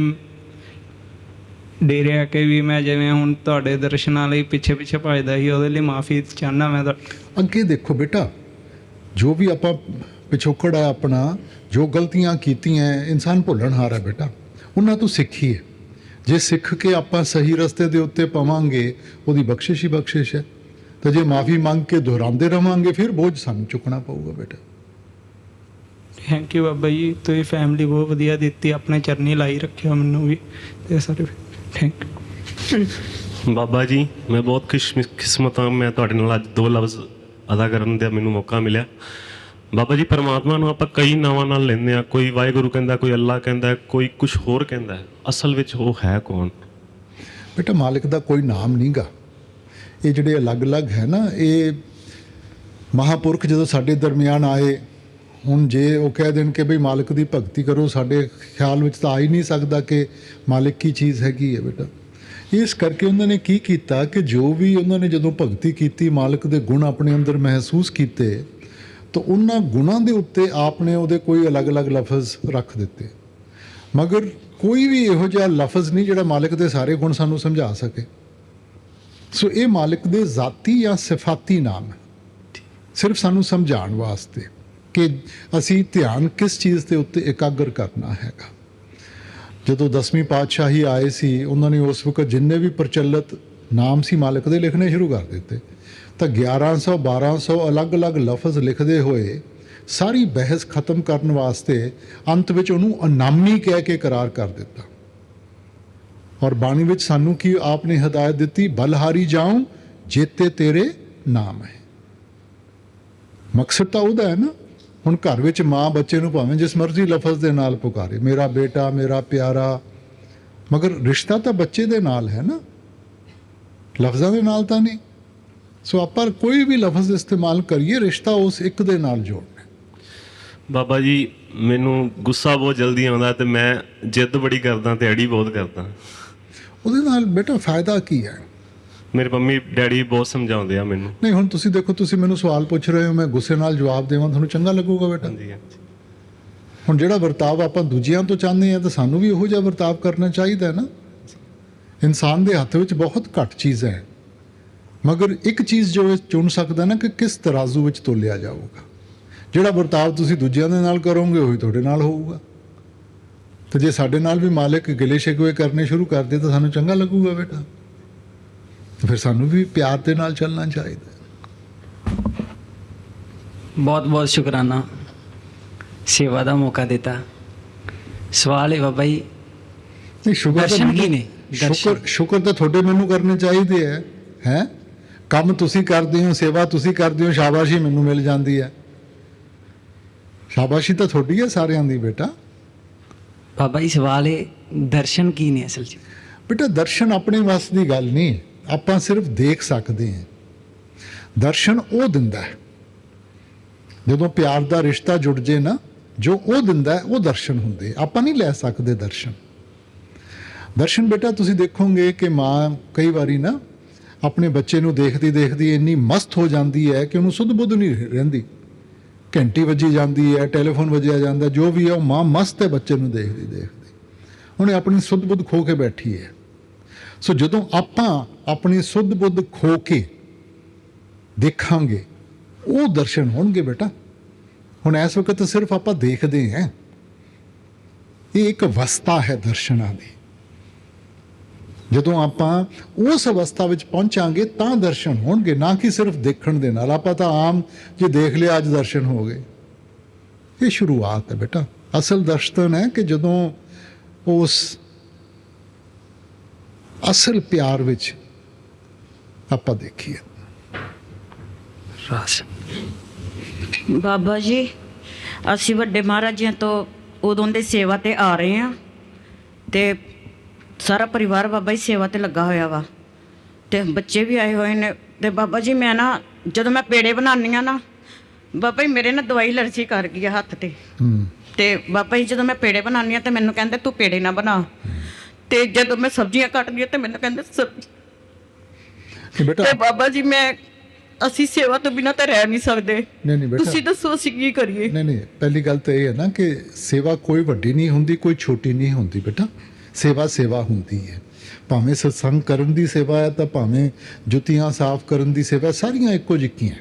ਡੇਰੇ ਆ ਕੇ ਵੀ ਮੈਂ ਜਿਵੇਂ ਹੁਣ ਤੁਹਾਡੇ ਦਰਸ਼ਨਾਂ ਲਈ ਪਿੱਛੇ ਪਿੱਛੇ ਭੱਜਦਾ ਸੀ, ਉਹਦੇ ਲਈ ਮਾਫੀ ਚਾਹੁੰਦਾ ਮੈਂ। ਅੱਗੇ ਦੇਖੋ ਬੇਟਾ, ਜੋ ਵੀ ਆਪਾਂ ਪਿਛੋਕੜ ਹੈ ਆਪਣਾ, ਜੋ ਗਲਤੀਆਂ ਕੀਤੀਆਂ, ਇਨਸਾਨ ਭੁੱਲਣਹਾਰ ਹੈ ਬੇਟਾ, ਉਹਨਾਂ ਤੋਂ ਸਿੱਖੀਏ। ਜੇ ਸਿੱਖ ਕੇ ਆਪਾਂ ਸਹੀ ਰਸਤੇ ਦੇ ਉੱਤੇ ਪਵਾਂਗੇ, ਉਹਦੀ ਬਖਸ਼ਿਸ਼ ਹੀ ਬਖਸ਼ਿਸ਼ ਹੈ। ਤੇ ਜੇ ਮਾਫੀ ਮੰਗ ਕੇ ਦੁਹਰਾਉਂਦੇ ਰਵਾਂਗੇ, ਫਿਰ ਬੋਝ ਸਾਨੂੰ ਚੁੱਕਣਾ ਪਊਗਾ ਬੇਟਾ। ਥੈਂਕ ਯੂ ਬਾਬਾ ਜੀ, ਤੁਸੀਂ ਫੈਮਿਲੀ ਬਹੁਤ ਵਧੀਆ ਦਿੱਤੀ, ਆਪਣੇ ਚਰਨੀ ਲਾਈ ਰੱਖਿਆ ਮੈਨੂੰ ਵੀ ਤੇ ਸਾਰੇ। Thank you Baba ji. ਮੈਂ ਬਹੁਤ ਖੁਸ਼ਕਿਸਮਤ ਹਾਂ, ਮੈਂ ਤੁਹਾਡੇ ਨਾਲ ਅੱਜ 2 ਲਫ਼ਜ਼ ਅਦਾ ਕਰਨ ਦਾ ਮੈਨੂੰ ਮੌਕਾ ਮਿਲਿਆ। ਬਾਬਾ ਜੀ, ਪਰਮਾਤਮਾ ਨੂੰ ਆਪਾਂ ਕਈ ਨਾਵਾਂ ਨਾਲ ਲੈਂਦੇ ਹਾਂ, ਕੋਈ ਵਾਹਿਗੁਰੂ ਕਹਿੰਦਾ, ਕੋਈ ਅੱਲਾ ਕਹਿੰਦਾ, ਕੋਈ ਕੁਝ ਹੋਰ ਕਹਿੰਦਾ। ਅਸਲ ਵਿੱਚ ਉਹ ਹੈ ਕੌਣ? ਬੇਟਾ ਮਾਲਿਕ ਦਾ ਕੋਈ ਨਾਮ ਨਹੀਂ ਗਾ। ਇਹ ਜਿਹੜੇ ਅਲੱਗ-ਅਲੱਗ ਹੈ ਨਾ, ਇਹ ਮਹਾਂਪੁਰਖ ਜਦੋਂ ਸਾਡੇ ਦਰਮਿਆਨ ਆਏ, ਹੁਣ ਜੇ ਉਹ ਕਹਿ ਦੇਣ ਕਿ ਬਈ ਮਾਲਿਕ ਦੀ ਭਗਤੀ ਕਰੋ, ਸਾਡੇ ਖਿਆਲ ਵਿੱਚ ਤਾਂ ਆ ਹੀ ਨਹੀਂ ਸਕਦਾ ਕਿ ਮਾਲਿਕ ਕੀ ਚੀਜ਼ ਹੈਗੀ ਹੈ ਬੇਟਾ। ਇਸ ਕਰਕੇ ਉਹਨਾਂ ਨੇ ਕੀ ਕੀਤਾ ਕਿ ਜੋ ਵੀ ਉਹਨਾਂ ਨੇ ਜਦੋਂ ਭਗਤੀ ਕੀਤੀ, ਮਾਲਿਕ ਦੇ ਗੁਣ ਆਪਣੇ ਅੰਦਰ ਮਹਿਸੂਸ ਕੀਤੇ, ਤਾਂ ਉਹਨਾਂ ਗੁਣਾਂ ਦੇ ਉੱਤੇ ਆਪ ਨੇ ਉਹਦੇ ਕੋਈ ਅਲੱਗ-ਅਲੱਗ ਲਫ਼ਜ਼ ਰੱਖ ਦਿੱਤੇ। ਮਗਰ ਕੋਈ ਵੀ ਇਹੋ ਜਿਹਾ ਲਫ਼ਜ਼ ਨਹੀਂ ਜਿਹੜਾ ਮਾਲਿਕ ਦੇ ਸਾਰੇ ਗੁਣ ਸਾਨੂੰ ਸਮਝਾ ਸਕੇ। ਸੋ ਇਹ ਮਾਲਿਕ ਦੇ ਜ਼ਾਤੀ ਜਾਂ ਸਿਫਾਤੀ ਨਾਮ ਹੈ, ਸਿਰਫ ਸਾਨੂੰ ਸਮਝਾਉਣ ਵਾਸਤੇ ਕਿ ਅਸੀਂ ਧਿਆਨ ਕਿਸ ਚੀਜ਼ ਦੇ ਉੱਤੇ ਇਕਾਗਰ ਕਰਨਾ ਹੈਗਾ। ਜਦੋਂ 10ਵੀਂ ਪਾਤਸ਼ਾਹੀ ਆਏ ਸੀ, ਉਹਨਾਂ ਨੇ ਉਸ ਵਕਤ ਜਿੰਨੇ ਵੀ ਪ੍ਰਚਲਿਤ ਨਾਮ ਸੀ ਮਾਲਿਕ ਦੇ ਲਿਖਣੇ ਸ਼ੁਰੂ ਕਰ ਦਿੱਤੇ। ਤਾਂ 1100 1200 ਅਲੱਗ-ਅਲੱਗ ਲਫ਼ਜ਼ ਲਿਖਦੇ ਹੋਏ ਸਾਰੀ ਬਹਿਸ ਖਤਮ ਕਰਨ ਵਾਸਤੇ ਅੰਤ ਵਿੱਚ ਉਹਨੂੰ ਅਨਾਮੀ ਕਹਿ ਕੇ ਕਰਾਰ ਕਰ ਦਿੱਤਾ। ਔਰ ਬਾਣੀ ਵਿੱਚ ਸਾਨੂੰ ਕੀ ਆਪ ਨੇ ਹਦਾਇਤ ਦਿੱਤੀ, ਬਲਹਾਰੀ ਜਾਉ ਜੇਤੇ ਤੇਰੇ ਨਾਮ ਹੈ। ਮਕਸਦ ਤਾਂ ਉਹਦਾ ਹੈ ਨਾ। ਹੁਣ ਘਰ ਵਿੱਚ ਮਾਂ ਬੱਚੇ ਨੂੰ ਭਾਵੇਂ ਜਿਸ ਮਰਜ਼ੀ ਲਫ਼ਜ਼ ਦੇ ਨਾਲ ਪੁਕਾਰੇ, ਮੇਰਾ ਬੇਟਾ, ਮੇਰਾ ਪਿਆਰਾ, ਮਗਰ ਰਿਸ਼ਤਾ ਤਾਂ ਬੱਚੇ ਦੇ ਨਾਲ ਹੈ ਨਾ, ਲਫ਼ਜ਼ਾਂ ਦੇ ਨਾਲ ਤਾਂ ਨਹੀਂ। ਸੋ ਆਪਾਂ ਕੋਈ ਵੀ ਲਫ਼ਜ਼ ਇਸਤੇਮਾਲ ਕਰੀਏ, ਰਿਸ਼ਤਾ ਉਸ ਇੱਕ ਦੇ ਨਾਲ ਜੋੜਨਾ। ਬਾਬਾ ਜੀ, ਮੈਨੂੰ ਗੁੱਸਾ ਬਹੁਤ ਜਲਦੀ ਆਉਂਦਾ ਤੇ ਮੈਂ ਜਿੱਦ ਬੜੀ ਕਰਦਾ ਤੇ ਅੜੀ ਬਹੁਤ ਕਰਦਾ। ਉਹਦੇ ਨਾਲ ਬੇਟਾ ਫਾਇਦਾ ਕੀ ਹੈ? ਮੇਰੇ ਮੰਮੀ ਡੈਡੀ ਬਹੁਤ ਸਮਝਾਉਂਦੇ ਆ ਮੈਨੂੰ। ਨਹੀਂ, ਹੁਣ ਤੁਸੀਂ ਦੇਖੋ, ਤੁਸੀਂ ਮੈਨੂੰ ਸਵਾਲ ਪੁੱਛ ਰਹੇ ਹੋ, ਮੈਂ ਗੁੱਸੇ ਨਾਲ ਜਵਾਬ ਦੇਵਾਂ, ਤੁਹਾਨੂੰ ਚੰਗਾ ਲੱਗੂਗਾ ਬੇਟਾ? ਹੁਣ ਜਿਹੜਾ ਵਰਤਾਵ ਆਪਾਂ ਦੂਜਿਆਂ ਤੋਂ ਚਾਹੁੰਦੇ ਹਾਂ, ਤਾਂ ਸਾਨੂੰ ਵੀ ਉਹੋ ਜਿਹਾ ਵਰਤਾਵ ਕਰਨਾ ਚਾਹੀਦਾ ਨਾ। ਇਨਸਾਨ ਦੇ ਹੱਥ ਵਿੱਚ ਬਹੁਤ ਘੱਟ ਚੀਜ਼ਾਂ ਹੈ, ਮਗਰ ਇੱਕ ਚੀਜ਼ ਜੋ ਚੁਣ ਸਕਦਾ ਨਾ ਕਿ ਕਿਸ ਤਰਾਜ਼ੂ ਵਿੱਚ ਤੋਲਿਆ ਜਾਊਗਾ। ਜਿਹੜਾ ਵਰਤਾਵ ਤੁਸੀਂ ਦੂਜਿਆਂ ਦੇ ਨਾਲ ਕਰੋਗੇ, ਉਹੀ ਤੁਹਾਡੇ ਨਾਲ ਹੋਊਗਾ। ਤੇ ਜੇ ਸਾਡੇ ਨਾਲ ਵੀ ਮਾਲਿਕ ਗਿਲੇ ਸ਼ਿਕਵੇ ਕਰਨੇ ਸ਼ੁਰੂ ਕਰ ਦੇ, ਤਾਂ ਸਾਨੂੰ ਚੰਗਾ ਲੱਗੂਗਾ ਬੇਟਾ। ਫਿਰ ਸਾਨੂੰ ਵੀ ਪਿਆਰ ਦੇ ਨਾਲ ਚੱਲਣਾ ਚਾਹੀਦਾ। ਬਹੁਤ ਬਹੁਤ ਸ਼ੁਕਰਾਨਾ, ਸੇਵਾ ਦਾ ਮੌਕਾ ਦਿੱਤਾ। ਸਵਾਲ ਹੈ ਬਾਬਾ ਜੀ, ਦਰਸ਼ਨ ਕੀ ਨੇ? ਸ਼ੁਕਰ ਤਾਂ ਤੁਹਾਡੇ ਮੈਨੂੰ ਕਰਨੇ ਚਾਹੀਦੇ ਹੈ। ਕੰਮ ਤੁਸੀਂ ਕਰਦੇ ਹੋ, ਸੇਵਾ ਤੁਸੀਂ ਕਰਦੇ ਹੋ, ਸ਼ਾਬਾਸ਼ੀ ਮੈਨੂੰ ਮਿਲ ਜਾਂਦੀ ਹੈ। ਸ਼ਾਬਾਸ਼ੀ ਤਾਂ ਤੁਹਾਡੀ ਹੈ ਸਾਰਿਆਂ ਦੀ ਬੇਟਾ। ਬਾਬਾ ਜੀ, ਸਵਾਲ ਹੈ ਦਰਸ਼ਨ ਕੀ ਨੇ ਅਸਲ 'ਚ? ਬੇਟਾ ਦਰਸ਼ਨ ਆਪਣੇ ਵੱਸ ਦੀ ਗੱਲ ਨਹੀਂ, ਆਪਾਂ ਸਿਰਫ ਦੇਖ ਸਕਦੇ ਹਾਂ। ਦਰਸ਼ਨ ਉਹ ਦਿੰਦਾ ਹੈ ਜਦੋਂ ਪਿਆਰ ਦਾ ਰਿਸ਼ਤਾ ਜੁੜ ਜੇ ਨਾ, ਜੋ ਉਹ ਦਿੰਦਾ ਹੈ ਉਹ ਦਰਸ਼ਨ ਹੁੰਦੇ। ਆਪਾਂ ਨਹੀਂ ਲੈ ਸਕਦੇ ਦਰਸ਼ਨ। ਦਰਸ਼ਨ ਬੇਟਾ ਤੁਸੀਂ ਦੇਖੋਗੇ ਕਿ ਮਾਂ ਕਈ ਵਾਰੀ ਨਾ ਆਪਣੇ ਬੱਚੇ ਨੂੰ ਦੇਖਦੀ ਦੇਖਦੀ ਇੰਨੀ ਮਸਤ ਹੋ ਜਾਂਦੀ ਹੈ ਕਿ ਉਹਨੂੰ ਸੁੱਧ ਬੁੱਧ ਨਹੀਂ ਰਹਿੰਦੀ। ਘੰਟੀ ਵੱਜੀ ਜਾਂਦੀ ਹੈ, ਟੈਲੀਫੋਨ ਵੱਜਿਆ ਜਾਂਦਾ, ਜੋ ਵੀ ਹੈ, ਉਹ ਮਾਂ ਮਸਤ ਹੈ ਬੱਚੇ ਨੂੰ ਦੇਖਦੀ ਦੇਖਦੀ। ਉਹਨੇ ਆਪਣੀ ਸੁੱਧ ਬੁੱਧ ਖੋ ਕੇ ਬੈਠੀ ਹੈ। ਸੋ ਜਦੋਂ ਆਪਾਂ ਆਪਣੀ ਸੁੱਧ ਬੁੱਧ ਖੋ ਕੇ ਦੇਖਾਂਗੇ, ਉਹ ਦਰਸ਼ਨ ਹੋਣਗੇ ਬੇਟਾ। ਹੁਣ ਇਸ ਵਕਤ ਸਿਰਫ ਆਪਾਂ ਦੇਖਦੇ ਹਾਂ, ਇਹ ਇੱਕ ਅਵਸਥਾ ਹੈ ਦਰਸ਼ਨਾਂ ਦੀ। ਜਦੋਂ ਆਪਾਂ ਉਸ ਅਵਸਥਾ ਵਿੱਚ ਪਹੁੰਚਾਂਗੇ ਤਾਂ ਦਰਸ਼ਨ ਹੋਣਗੇ, ਨਾ ਕਿ ਸਿਰਫ ਦੇਖਣ ਦੇ ਨਾਲ। ਆਪਾਂ ਤਾਂ ਆਮ ਜੇ ਦੇਖ ਲਿਆ ਅੱਜ ਦਰਸ਼ਨ ਹੋ ਗਏ। ਇਹ ਸ਼ੁਰੂਆਤ ਹੈ ਬੇਟਾ। ਅਸਲ ਦਰਸ਼ਨ ਹੈ ਕਿ ਜਦੋਂ ਉਸ ਅਸਲ ਪਿਆਰ ਵਿੱਚ ਆਪਾਂ ਦੇਖੀਏ। ਰਾਸ ਬਾਬਾ ਜੀ, ਅਸੀਂ ਵੱਡੇ ਮਹਾਰਾਜ ਜੀ ਤੋਂ ਉਦੋਂ ਦੇ ਸੇਵਾ ਤੇ ਆ ਰਹੇ ਹਾਂ ਤੇ ਸਾਰਾ ਪਰਿਵਾਰ ਬਾਬਾ ਜੀ ਸੇਵਾ ਤੇ ਲੱਗਾ ਹੋਇਆ ਵਾ ਤੇ ਬੱਚੇ ਵੀ ਆਏ ਹੋਏ ਨੇ। ਤੇ ਬਾਬਾ ਜੀ ਮੈਂ ਨਾ ਜਦੋਂ ਮੈਂ ਪੇੜੇ ਬਣਾਉਂਦੀ ਹਾਂ ਨਾ, ਬਾਬਾ ਜੀ ਮੇਰੇ ਨਾਲ ਦਵਾਈ ਅਲਰਜੀ ਕਰ ਗਈ ਆ ਹੱਥ ਤੇ ਬਾਬਾ ਜੀ ਜਦੋਂ ਮੈਂ ਪੇੜੇ ਬਣਾਉਂਦੀ ਹਾਂ ਤੇ ਮੈਨੂੰ ਕਹਿੰਦੇ ਤੂੰ ਪੇੜੇ ਨਾ ਬਣਾ। ਤੇ ਜਦੋਂ ਮੈਂ ਸਬਜ਼ੀਆਂ ਕੱਟਦੀ ਹਾਂ ਤੇ ਮੈਨੂੰ ਕਹਿੰਦੇ ਸਬਜ਼ੀ। ਤੇ ਬਾਬਾ ਜੀ ਮੈਂ ਅਸੀਂ ਸੇਵਾ ਤੋਂ ਬਿਨਾਂ ਤਾਂ ਰਹਿ ਨਹੀਂ ਸਕਦੇ। ਨਹੀਂ ਬੇਟਾ, ਤੁਸੀਂ ਦੱਸੋ ਅਸੀਂ ਕੀ ਕਰੀਏ? ਨਹੀਂ ਪਹਿਲੀ ਗੱਲ ਤਾਂ ਇਹ ਹੈ ਨਾ ਕਿ ਸੇਵਾ ਕੋਈ ਵੱਡੀ ਨਹੀਂ ਹੁੰਦੀ, ਕੋਈ ਛੋਟੀ ਨਹੀਂ ਹੁੰਦੀ ਬੇਟਾ। ਸੇਵਾ ਹੁੰਦੀ ਹੈ, ਭਾਵੇਂ ਸਤਸੰਗ ਕਰਨ ਦੀ ਸੇਵਾ ਹੈ ਤਾਂ ਭਾਵੇਂ ਜੁੱਤੀਆਂ ਸਾਫ਼ ਕਰਨ ਦੀ ਸੇਵਾ, ਸਾਰੀਆਂ ਇੱਕੋ ਜਿਹੀਆਂ।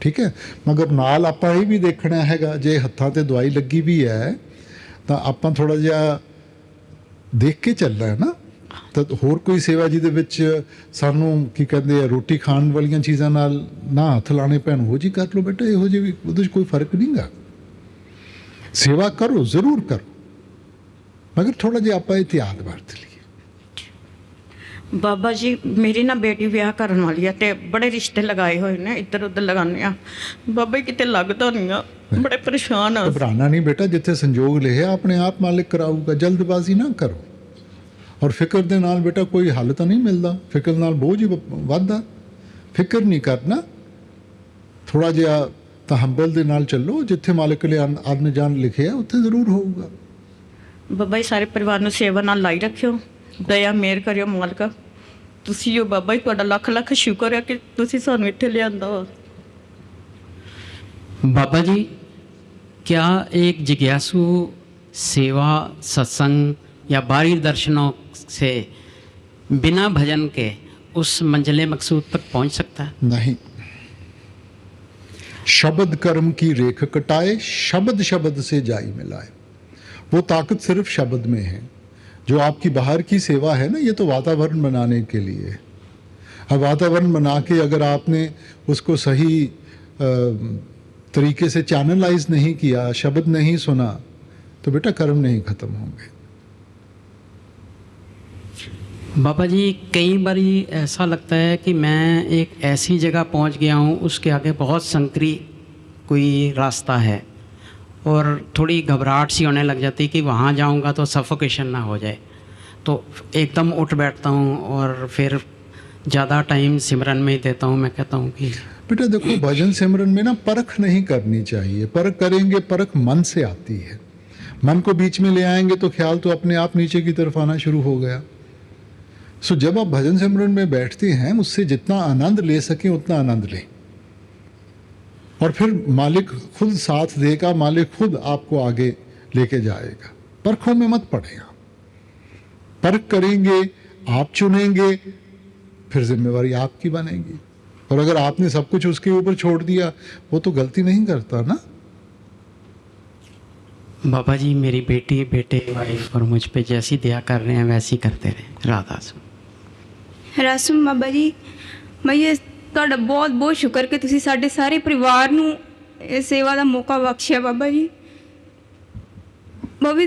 ਠੀਕ ਹੈ, ਮਗਰ ਨਾਲ ਆਪਾਂ ਇਹ ਵੀ ਦੇਖਣਾ ਹੈਗਾ, ਜੇ ਹੱਥਾਂ ਤੇ ਦਵਾਈ ਲੱਗੀ ਵੀ ਹੈ ਤਾਂ ਆਪਾਂ ਥੋੜ੍ਹਾ ਜਿਹਾ ਦੇਖ ਕੇ ਚੱਲਣਾ ਹੈ ਨਾ। ਤਾਂ ਹੋਰ ਕੋਈ ਸੇਵਾ ਜਿਹਦੇ ਵਿੱਚ ਸਾਨੂੰ ਕੀ ਕਹਿੰਦੇ ਆ, ਰੋਟੀ ਖਾਣ ਵਾਲੀਆਂ ਚੀਜ਼ਾਂ ਨਾਲ ਨਾ ਹੱਥ ਲਾਣੇ ਪੈਣ, ਉਹ ਜੀ ਕਰ ਲਓ ਬੇਟਾ। ਇਹੋ ਜਿਹੀ ਵੀ ਉਹਦੇ 'ਚ ਕੋਈ ਫਰਕ ਨਹੀਂ ਗਾ। ਸੇਵਾ ਕਰੋ, ਜ਼ਰੂਰ ਕਰੋ, ਮਗਰ ਥੋੜ੍ਹਾ ਜਿਹਾ ਆਪਾਂ ਇhtiyat ਵਰਤ ਲਈਏ। ਬਾਬਾ ਜੀ ਮੇਰੀ ਨਾ ਬੇਟੀ ਵਿਆਹ ਕਰਨ ਵਾਲੀ ਆ ਤੇ ਬੜੇ ਰਿਸ਼ਤੇ ਲਗਾਏ ਹੋਏ ਨੇ, ਇੱਧਰ ਉੱਧਰ ਲਗਾਉਂਦੇ ਆ ਬਾਬਾ ਜੀ, ਕਿਤੇ ਲੱਗਦਾ ਨਹੀਂ ਆ, ਬੜੇ ਪਰੇਸ਼ਾਨ ਆ। ਘਬਰਾਉਣਾ ਨਹੀਂ ਬੇਟਾ, ਜਿੱਥੇ ਸੰਜੋਗ ਲਿਖਿਆ ਆਪਣੇ ਆਪ ਮਾਲਿਕ ਕਰਾਊਗਾ। ਜਲਦਬਾਜ਼ੀ ਨਾ ਕਰੋ, ਔਰ ਫਿਕਰ ਦੇ ਨਾਲ ਬੇਟਾ ਕੋਈ ਹੱਲ ਤਾਂ ਨਹੀਂ ਮਿਲਦਾ। ਫਿਕਰ ਨਾਲ ਬੋਝ ਹੀ ਵੱਧਦਾ। ਫਿਕਰ ਨਹੀਂ ਕਰਨਾ, ਥੋੜ੍ਹਾ ਜਿਹਾ ਤਹੰਬਲ ਦੇ ਨਾਲ ਚੱਲੋ। ਜਿੱਥੇ ਮਾਲਿਕ ਨੇ ਆਦਮ ਜਾਨ ਲਿਖਿਆ ਉੱਥੇ ਜ਼ਰੂਰ ਹੋਊਗਾ। ਬਾਬਾ ਜੀ ਸਾਰੇ ਪਰਿਵਾਰ ਨੂੰ ਸੇਵਾ ਨਾਲ ਲਾਈ ਰੱਖਿਓ, ਦਇਆ ਮਿਹਰ ਕਰਿਓ ਮਾਲਕਾ। ਤੁਸੀਂ ਹੋ ਬਾਬਾ ਜੀ, ਤੁਹਾਡਾ ਲੱਖ ਲੱਖ ਸ਼ੁਕਰ ਹੈ ਕਿ ਤੁਸੀਂ ਸਾਨੂੰ ਇੱਥੇ ਲਿਆਂਦਾ ਹੋ। बाबा जी, क्या एक जिज्ञासु सेवा, सत्संग या बाहरी दर्शनों से बिना भजन के उस मंजिले मकसूद तक पहुंच सकता है? नहीं। शब्द कर्म की रेख कटाए, शब्द शब्द से जाई मिलाए। वो ताकत सिर्फ शब्द में है। जो आपकी बाहर की सेवा है ना, ये तो वातावरण बनाने के लिए है। अब वातावरण बना के अगर आपने उसको सही तरीके से चैनलाइज नहीं किया, शब्द नहीं सुना, तो बेटा कर्म नहीं खत्म होंगे। बाबा जी, कई बार ऐसा लगता है कि मैं एक ऐसी जगह पहुंच गया हूं, उसके आगे बहुत संकरी कोई रास्ता है और थोड़ी घबराहट सी होने लग जाती है कि वहाँ जाऊंगा तो सफोकेशन ना हो जाए, तो एकदम उठ बैठता हूँ और फिर ज़्यादा टाइम सिमरन में ही देता हूँ। मैं कहता हूँ कि बेटा देखो, भजन सिमरन में ना परख नहीं करनी चाहिए। परख करेंगे, परख मन से आती है। मन को बीच में ले आएंगे तो ख्याल तो अपने आप नीचे की तरफ आना शुरू हो गया। सो जब आप भजन सिमरन में बैठते हैं, उससे जितना आनंद ले सकें उतना आनंद लें, और फिर मालिक खुद साथ देगा, मालिक खुद आपको आगे लेके जाएगा। परखों में मत पड़ेगा। परख करेंगे, आप चुनेंगे, फिर जिम्मेवारी आपकी बनेगी। और अगर आपने सब कुछ उसके ऊपर छोड़ दिया, वो तो गलती नहीं करता ना। बाबा जी, मेरी बेटी, बेटे, वाइफ और मुझ पे जैसी दया कर रहे हैं वैसी करते रहे। राधा ਰਾਸਮ ਬਾਬਾ ਜੀ, ਮੈਂ ਇਹ ਤੁਹਾਡਾ ਬਹੁਤ ਬਹੁਤ ਸ਼ੁਕਰ ਕਿ ਤੁਸੀਂ ਸਾਡੇ ਸਾਰੇ ਪਰਿਵਾਰ ਨੂੰ ਇਹ ਸੇਵਾ ਦਾ ਮੌਕਾ ਬਖਸ਼ਿਆ ਬਾਬਾ ਜੀ। ਬਾਬਾ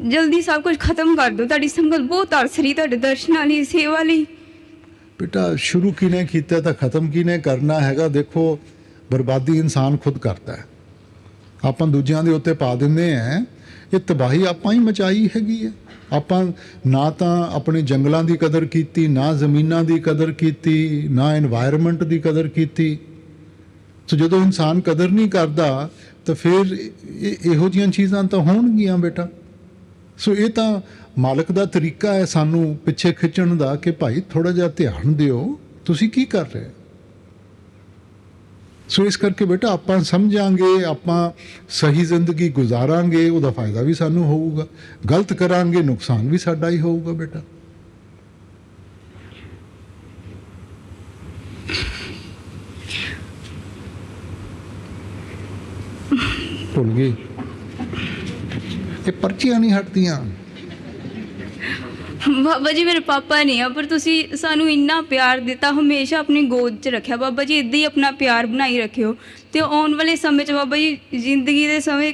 ਜਲਦੀ ਸਭ ਕੁਝ ਖਤਮ ਕਰ ਦਿਓ। ਤੁਹਾਡੀ ਸੰਗਤ ਬਹੁਤ ਤਰਸ ਰਹੀ ਤੁਹਾਡੇ ਦਰਸ਼ਨਾਂ ਲਈ, ਸੇਵਾ ਲਈ। बेटा शुरू किने कीता तो खत्म किने करना हैगा। देखो, बर्बादी इंसान खुद करता है। ਆਪਾਂ ਦੂਜਿਆਂ ਦੇ ਉੱਤੇ ਪਾ ਦਿੰਦੇ हैं। ਇਹ ਤਬਾਹੀ ਆਪਾਂ ਹੀ ਮਚਾਈ ਹੈਗੀ ਹੈ। ਆਪਾਂ ਨਾ ਤਾਂ ਆਪਣੇ ਜੰਗਲਾਂ ਦੀ ਕਦਰ ਕੀਤੀ, ਨਾ ਜ਼ਮੀਨਾਂ ਦੀ ਕਦਰ ਕੀਤੀ, ਨਾ এনवायरमेंट ਦੀ ਕਦਰ ਕੀਤੀ। ਸੋ ਜਦੋਂ ਇਨਸਾਨ ਕਦਰ ਨਹੀਂ ਕਰਦਾ ਤਾਂ ਫਿਰ ਇਹੋ ਜਿਹੀਆਂ ਚੀਜ਼ਾਂ ਤਾਂ ਹੋਣਗੀਆਂ ਬੇਟਾ। ਸੋ ਇਹ ਤਾਂ ਮਾਲਕ ਦਾ ਤਰੀਕਾ ਹੈ ਸਾਨੂੰ ਪਿੱਛੇ ਖਿੱਚਣ ਦਾ ਕਿ ਭਾਈ ਥੋੜ੍ਹਾ ਜਿਹਾ ਧਿਆਨ ਦਿਓ, ਤੁਸੀਂ ਕੀ ਕਰ ਰਹੇ। ਸੋ ਇਸ ਕਰਕੇ ਬੇਟਾ ਆਪਾਂ ਸਮਝਾਂਗੇ, ਆਪਾਂ ਸਹੀ ਜ਼ਿੰਦਗੀ ਗੁਜ਼ਾਰਾਂਗੇ, ਉਹਦਾ ਫਾਇਦਾ ਵੀ ਸਾਨੂੰ ਹੋਊਗਾ। ਗਲਤ ਕਰਾਂਗੇ, ਨੁਕਸਾਨ ਵੀ ਸਾਡਾ ਹੀ ਹੋਊਗਾ ਬੇਟਾ। ਭੁੱਲ ਗਈ, ਇਹ ਪਰਚੀਆਂ ਨਹੀਂ ਹਟਦੀਆਂ। ਬਾਬਾ ਜੀ ਮੇਰੇ ਪਾਪਾ ਨਹੀਂ ਆ, ਪਰ ਤੁਸੀਂ ਸਾਨੂੰ ਇੰਨਾ ਪਿਆਰ ਦਿੱਤਾ, ਹਮੇਸ਼ਾ ਆਪਣੀ ਗੋਦ 'ਚ ਰੱਖਿਆ। ਬਾਬਾ ਜੀ ਇੱਦਾਂ ਹੀ ਆਪਣਾ ਪਿਆਰ ਬਣਾਈ ਰੱਖਿਓ, ਅਤੇ ਆਉਣ ਵਾਲੇ ਸਮੇਂ 'ਚ ਬਾਬਾ ਜੀ ਜ਼ਿੰਦਗੀ ਦੇ ਸਮੇਂ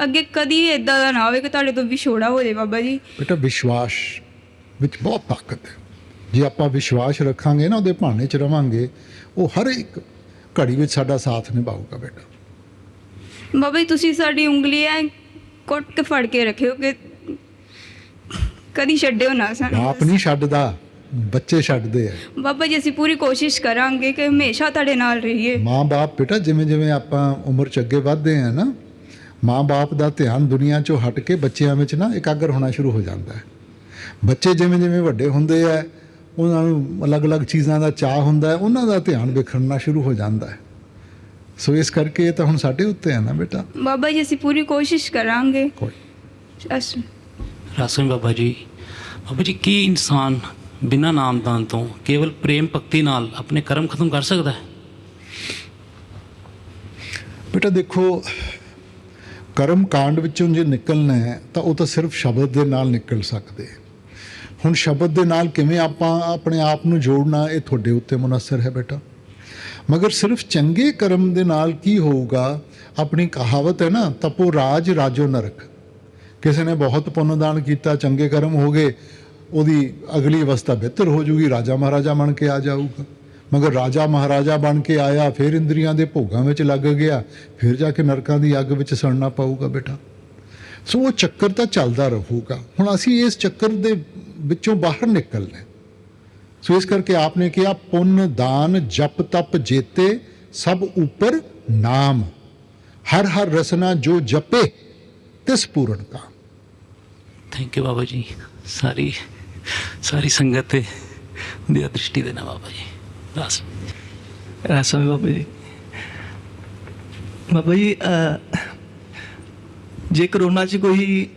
ਅੱਗੇ ਕਦੀ ਇੱਦਾਂ ਦਾ ਨਾ ਹੋਵੇ ਕਿ ਤੁਹਾਡੇ ਤੋਂ ਵਿਛੋੜਾ ਹੋ ਜਾਏ। ਬਾਬਾ ਜੀ ਬੇਟਾ ਵਿਸ਼ਵਾਸ ਵਿੱਚ ਬਹੁਤ ਤਾਕਤ ਹੈ। ਜੇ ਆਪਾਂ ਵਿਸ਼ਵਾਸ ਰੱਖਾਂਗੇ ਨਾ, ਉਹਦੇ ਭਾਣੇ 'ਚ ਰਵਾਂਗੇ, ਉਹ ਹਰ ਇੱਕ ਘੜੀ ਵਿੱਚ ਸਾਡਾ ਸਾਥ ਨਿਭਾਊਗਾ ਬੇਟਾ। ਬਾਬਾ ਜੀ ਤੁਸੀਂ ਸਾਡੀ ਉਂਗਲੀ ਐ ਕੁੱਟ ਕੇ ਫੜ ਕੇ ਰੱਖਿਓ ਕਿ ਕਦੀ ਛੱਡਿਓ ਨਾ ਸਾਨੂੰ। ਆਪ ਨਹੀਂ ਛੱਡਦਾ, ਬੱਚੇ ਛੱਡਦੇ ਆ। ਬਾਬਾ ਜੀ ਅਸੀਂ ਪੂਰੀ ਕੋਸ਼ਿਸ਼ ਕਰਾਂਗੇ ਕਿ ਹਮੇਸ਼ਾ ਤੁਹਾਡੇ ਨਾਲ ਰਹੀਏ। ਮਾਂ-ਬਾਪ ਬੇਟਾ ਜਿਵੇਂ ਜਿਵੇਂ ਆਪਾਂ ਉਮਰ 'ਚ ਅੱਗੇ ਵੱਧਦੇ ਆ ਨਾ, ਮਾਂ-ਬਾਪ ਦਾ ਧਿਆਨ ਦੁਨੀਆ 'ਚੋਂ ਹਟ ਕੇ ਬੱਚਿਆਂ ਵਿੱਚ ਨਾ ਇਕਾਗਰ ਹੋਣਾ ਸ਼ੁਰੂ ਹੋ ਜਾਂਦਾ ਹੈ। ਬੱਚੇ ਜਿਵੇਂ ਜਿਵੇਂ ਵੱਡੇ ਹੁੰਦੇ ਆ, ਉਹਨਾਂ ਨੂੰ ਅਲੱਗ-ਅਲੱਗ ਚੀਜ਼ਾਂ ਦਾ ਚਾਅ ਹੁੰਦਾ ਹੈ, ਉਹਨਾਂ ਦਾ ਧਿਆਨ ਵਿਖਰਨਾ ਸ਼ੁਰੂ ਹੋ ਜਾਂਦਾ ਹੈ। ਸੋ ਇਸ ਕਰਕੇ ਇਹ ਤਾਂ ਹੁਣ ਸਾਡੇ ਉੱਤੇ ਹੈ ਨਾ ਬੇਟਾ। ਬਾਬਾ ਜੀ ਅਸੀਂ ਪੂਰੀ ਕੋਸ਼ਿਸ਼ ਕਰਾਂਗੇ। ਅਸ ਰਾਸਨ ਬਾਬਾ ਜੀ ਕੀ ਇਨਸਾਨ ਬਿਨਾਂ ਨਾਮਦਾਨ ਤੋਂ ਕੇਵਲ ਪ੍ਰੇਮ ਭਗਤੀ ਨਾਲ ਆਪਣੇ ਕਰਮ ਖਤਮ ਕਰ ਸਕਦਾ ਹੈ? ਬੇਟਾ ਦੇਖੋ, ਕਰਮ ਕਾਂਡ ਵਿੱਚੋਂ ਜੇ ਨਿਕਲਣਾ ਹੈ ਤਾਂ ਉਹ ਤਾਂ ਸਿਰਫ ਸ਼ਬਦ ਦੇ ਨਾਲ ਨਿਕਲ ਸਕਦੇ। ਹੁਣ ਸ਼ਬਦ ਦੇ ਨਾਲ ਕਿਵੇਂ ਆਪਾਂ ਆਪਣੇ ਆਪ ਨੂੰ ਜੋੜਨਾ, ਇਹ ਤੁਹਾਡੇ ਉੱਤੇ ਮੁਨਸਰ ਹੈ ਬੇਟਾ। ਮਗਰ ਸਿਰਫ ਚੰਗੇ ਕਰਮ ਦੇ ਨਾਲ ਕੀ ਹੋਊਗਾ? ਆਪਣੀ ਕਹਾਵਤ ਹੈ ਨਾ, ਤਪੋ ਰਾਜ ਰਾਜੋ ਨਰਕ। ਕਿਸੇ ਨੇ ਬਹੁਤ ਪੁੰਨਦਾਨ ਕੀਤਾ, ਚੰਗੇ ਕਰਮ ਹੋ ਗਏ, ਉਹਦੀ ਅਗਲੀ ਅਵਸਥਾ ਬਿਹਤਰ ਹੋ ਜੂਗੀ, ਰਾਜਾ ਮਹਾਰਾਜਾ ਬਣ ਕੇ ਆ ਜਾਊਗਾ। ਮਗਰ ਰਾਜਾ ਮਹਾਰਾਜਾ ਬਣ ਕੇ ਆਇਆ, ਫਿਰ ਇੰਦਰੀਆਂ ਦੇ ਭੋਗਾਂ ਵਿੱਚ ਲੱਗ ਗਿਆ, ਫਿਰ ਜਾ ਕੇ ਨਰਕਾਂ ਦੀ ਅੱਗ ਵਿੱਚ ਸੜਨਾ ਪਊਗਾ ਬੇਟਾ। ਸੋ ਉਹ ਚੱਕਰ ਤਾਂ ਚੱਲਦਾ ਰਹੂਗਾ। ਹੁਣ ਅਸੀਂ ਇਸ ਚੱਕਰ ਦੇ ਵਿੱਚੋਂ ਬਾਹਰ ਨਿਕਲਣਾ। ਸੋ ਇਸ ਕਰਕੇ ਆਪਨੇ ਕਿਹਾ, ਪੁੰਨ ਦਾਨ ਜਪ ਤਪ ਜੇਤੇ ਸਭ ਉੱਪਰ ਨਾਮ, ਹਰ ਹਰ ਰਸਨਾ ਜੋ ਜਪੇ ਤਿਸ ਪੂਰਨ ਕਾ। ਥੈਂਕ ਯੂ ਬਾਬਾ ਜੀ, ਸਾਰੀ ਸੰਗਤ ਤੇ ਦੀ ਦ੍ਰਿਸ਼ਟੀ ਦੇਣਾ ਬਾਬਾ ਜੀ। ਰਾਸਨ ਬਾਬਾ ਜੀ ਜੇ ਕਰੋਨਾ 'ਚ ਕੋਈ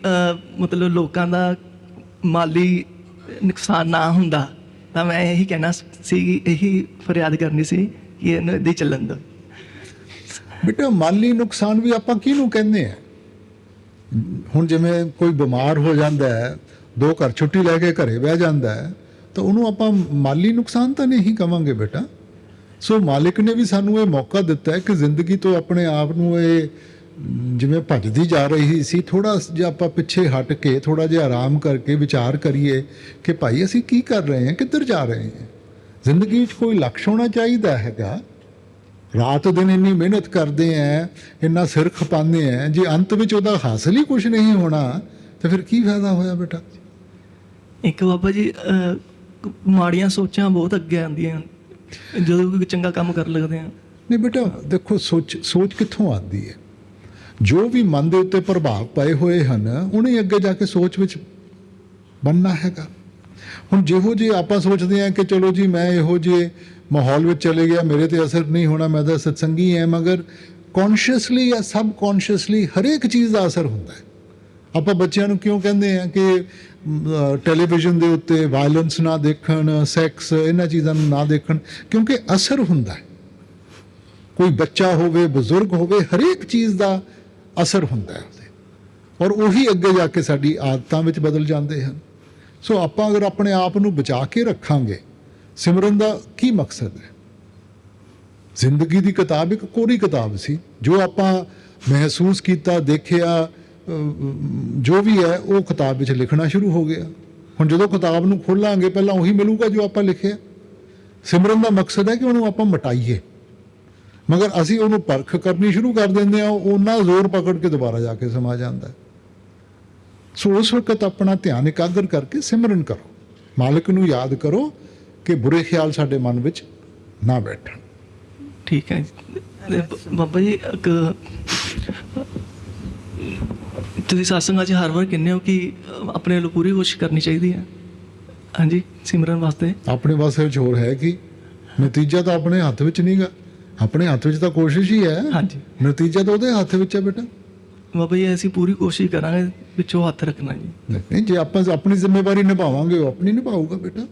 ਮਤਲਬ ਲੋਕਾਂ ਦਾ ਮਾਲੀ ਨੁਕਸਾਨ ਨਾ ਹੁੰਦਾ ਤਾਂ ਮੈਂ ਇਹੀ ਕਹਿਣਾ ਸੀ, ਇਹੀ ਫਰਿਆਦ ਕਰਨੀ ਸੀ ਕਿ ਇਹਨੂੰ ਇੱਦਾਂ ਹੀ ਚੱਲਣ ਦਿਓ। ਬੇਟਾ ਮਾਲੀ ਨੁਕਸਾਨ ਵੀ ਆਪਾਂ ਕਿਹਨੂੰ ਕਹਿੰਦੇ ਆ? ਹੁਣ ਜਿਵੇਂ ਕੋਈ ਬਿਮਾਰ ਹੋ ਜਾਂਦਾ ਹੈ, 2 ਘਰ ਛੁੱਟੀ ਲੈ ਕੇ ਘਰੇ ਬਹਿ ਜਾਂਦਾ ਹੈ, ਤਾਂ ਉਹਨੂੰ ਆਪਾਂ ਮਾਲੀ ਨੁਕਸਾਨ ਤਾਂ ਨਹੀਂ ਕਵਾਂਗੇ ਬੇਟਾ। ਸੋ ਮਾਲਿਕ ਨੇ ਵੀ ਸਾਨੂੰ ਇਹ ਮੌਕਾ ਦਿੱਤਾ ਹੈ ਕਿ ਜ਼ਿੰਦਗੀ ਤੋਂ ਆਪਣੇ ਆਪ ਨੂੰ ਇਹ ਜਿਵੇਂ ਭੱਜਦੀ ਜਾ ਰਹੀ ਸੀ, ਥੋੜ੍ਹਾ ਜਿਹਾ ਆਪਾਂ ਪਿੱਛੇ ਹਟ ਕੇ ਥੋੜ੍ਹਾ ਜਿਹਾ ਆਰਾਮ ਕਰਕੇ ਵਿਚਾਰ ਕਰੀਏ ਕਿ ਭਾਈ ਅਸੀਂ ਕੀ ਕਰ ਰਹੇ ਹਾਂ, ਕਿੱਧਰ ਜਾ ਰਹੇ ਹਾਂ। ਜ਼ਿੰਦਗੀ 'ਚ ਕੋਈ ਲਕਸ਼ ਹੋਣਾ ਚਾਹੀਦਾ ਹੈਗਾ। ਰਾਤ ਦਿਨ ਇੰਨੀ ਮਿਹਨਤ ਕਰਦੇ ਹੈ, ਇੰਨਾ ਸਿਰ ਖਪਾਉਂਦੇ ਹੈ, ਜੇ ਅੰਤ ਵਿੱਚ ਉਹਦਾ ਹਾਸਲ ਹੀ ਕੁਛ ਨਹੀਂ ਹੋਣਾ ਤਾਂ ਫਿਰ ਕੀ ਫਾਇਦਾ ਹੋਇਆ ਬੇਟਾ। ਇੱਕ ਬਾਬਾ ਜੀ ਮਾੜੀਆਂ ਸੋਚਾਂ ਬਹੁਤ ਅੱਗੇ ਆਉਂਦੀਆਂ ਜਦੋਂ ਕੋਈ ਚੰਗਾ ਕੰਮ ਕਰਨ ਲੱਗਦੇ ਆ। ਨਹੀਂ ਬੇਟਾ ਦੇਖੋ, ਸੋਚ ਕਿੱਥੋਂ ਆਉਂਦੀ ਹੈ? ਜੋ ਵੀ ਮਨ ਦੇ ਉੱਤੇ ਪ੍ਰਭਾਵ ਪਏ ਹੋਏ ਹਨ, ਉਹਨੇ ਅੱਗੇ ਜਾ ਕੇ ਸੋਚ ਵਿੱਚ ਬਣਨਾ ਹੈਗਾ। ਹੁਣ ਜਿਹੋ ਜਿਹੇ ਆਪਾਂ ਸੋਚਦੇ ਹਾਂ ਕਿ ਚਲੋ ਜੀ ਮੈਂ ਇਹੋ ਜਿਹੇ ਮਾਹੌਲ ਵਿੱਚ ਚਲੇ ਗਿਆ, ਮੇਰੇ ਤੇ ਅਸਰ ਨਹੀਂ ਹੋਣਾ, ਮੈਂ ਤਾਂ ਸਤਸੰਗੀ ਹੈ, ਮਗਰ ਕੌਨਸ਼ੀਅਸਲੀ ਜਾਂ ਸਬ ਕੌਨਸ਼ੀਅਸਲੀ ਹਰੇਕ ਚੀਜ਼ ਦਾ ਅਸਰ ਹੁੰਦਾ ਹੈ। ਆਪਾਂ ਬੱਚਿਆਂ ਨੂੰ ਕਿਉਂ ਕਹਿੰਦੇ ਹਾਂ ਕਿ ਟੈਲੀਵਿਜ਼ਨ ਦੇ ਉੱਤੇ ਵਾਇਲੈਂਸ ਨਾ ਦੇਖਣ, ਸੈਕਸ, ਇਹਨਾਂ ਚੀਜ਼ਾਂ ਨੂੰ ਨਾ ਦੇਖਣ? ਕਿਉਂਕਿ ਅਸਰ ਹੁੰਦਾ ਹੈ। ਕੋਈ ਬੱਚਾ ਹੋਵੇ, ਬਜ਼ੁਰਗ ਹੋਵੇ, ਹਰੇਕ ਚੀਜ਼ ਦਾ ਅਸਰ ਹੁੰਦਾ ਹੈ ਉਹਦੇ, ਔਰ ਉਹੀ ਅੱਗੇ ਜਾ ਕੇ ਸਾਡੀ ਆਦਤਾਂ ਵਿੱਚ ਬਦਲ ਜਾਂਦੇ ਹਨ। ਸੋ ਆਪਾਂ ਅਗਰ ਆਪਣੇ ਆਪ ਨੂੰ ਬਚਾ ਕੇ ਰੱਖਾਂਗੇ, ਸਿਮਰਨ ਦਾ ਕੀ ਮਕਸਦ ਹੈ? ਜ਼ਿੰਦਗੀ ਦੀ ਕਿਤਾਬ ਇੱਕ ਕੋਰੀ ਕਿਤਾਬ ਸੀ, ਜੋ ਆਪਾਂ ਮਹਿਸੂਸ ਕੀਤਾ, ਦੇਖਿਆ, ਜੋ ਵੀ ਹੈ ਉਹ ਕਿਤਾਬ ਵਿੱਚ ਲਿਖਣਾ ਸ਼ੁਰੂ ਹੋ ਗਿਆ। ਹੁਣ ਜਦੋਂ ਕਿਤਾਬ ਨੂੰ ਖੋਲਾਂਗੇ ਪਹਿਲਾਂ ਉਹੀ ਮਿਲੂਗਾ ਜੋ ਆਪਾਂ ਲਿਖਿਆ। ਸਿਮਰਨ ਦਾ ਮਕਸਦ ਹੈ ਕਿ ਉਹਨੂੰ ਆਪਾਂ ਮਿਟਾਈਏ, ਮਗਰ ਅਸੀਂ ਉਹਨੂੰ ਪਰਖ ਕਰਨੀ ਸ਼ੁਰੂ ਕਰ ਦਿੰਦੇ ਹਾਂ, ਉਹਨਾਂ ਜ਼ੋਰ ਪਕੜ ਕੇ ਦੁਬਾਰਾ ਜਾ ਕੇ ਸਮਾ ਜਾਂਦਾ। ਸੋ ਉਸ ਵਕਤ ਆਪਣਾ ਧਿਆਨ ਇਕਾਗਰ ਕਰਕੇ ਸਿਮਰਨ ਕਰੋ, ਮਾਲਕ ਨੂੰ ਯਾਦ ਕਰੋ ਕਿ ਬੁਰੇ ਖਿਆਲ ਸਾਡੇ ਮਨ ਵਿੱਚ ਨਾ ਬੈਠਣ। ਠੀਕ ਹੈ ਬਾਬਾ ਜੀ, ਤੁਸੀਂ ਸਤਸੰਗਾਂ 'ਚ ਹਰ ਵਾਰ ਕਹਿੰਦੇ ਹੋ ਕਿ ਆਪਣੇ ਵੱਲੋਂ ਪੂਰੀ ਕੋਸ਼ਿਸ਼ ਕਰਨੀ ਚਾਹੀਦੀ ਹੈ। ਹਾਂਜੀ, ਸਿਮਰਨ ਵਾਸਤੇ ਆਪਣੇ ਵਾਸਤੇ ਵਿੱਚ ਹੋਰ ਹੈ ਕਿ ਨਤੀਜਾ ਤਾਂ ਆਪਣੇ ਹੱਥ ਵਿੱਚ ਨਹੀਂਗਾ। ਆਪਣੇ ਹੱਥ ਵਿੱਚ ਤਾਂ ਕੋਸ਼ਿਸ਼ ਹੀ ਹੈ, ਹਾਂਜੀ, ਨਤੀਜਾ ਤਾਂ ਉਹਦੇ ਹੱਥ ਵਿੱਚ ਹੈ ਬੇਟਾ। ਬਾਬਾ ਜੀ ਅਸੀਂ ਪੂਰੀ ਕੋਸ਼ਿਸ਼ ਕਰਾਂਗੇ, ਵਿੱਚੋਂ ਹੱਥ ਰੱਖਣਾ ਜੀ। ਨਹੀਂ, ਜੇ ਆਪਾਂ ਆਪਣੀ ਜ਼ਿੰਮੇਵਾਰੀ ਨਿਭਾਵਾਂਗੇ ਉਹ ਆਪਣੀ ਨਿਭਾਊਗਾ ਬੇਟਾ।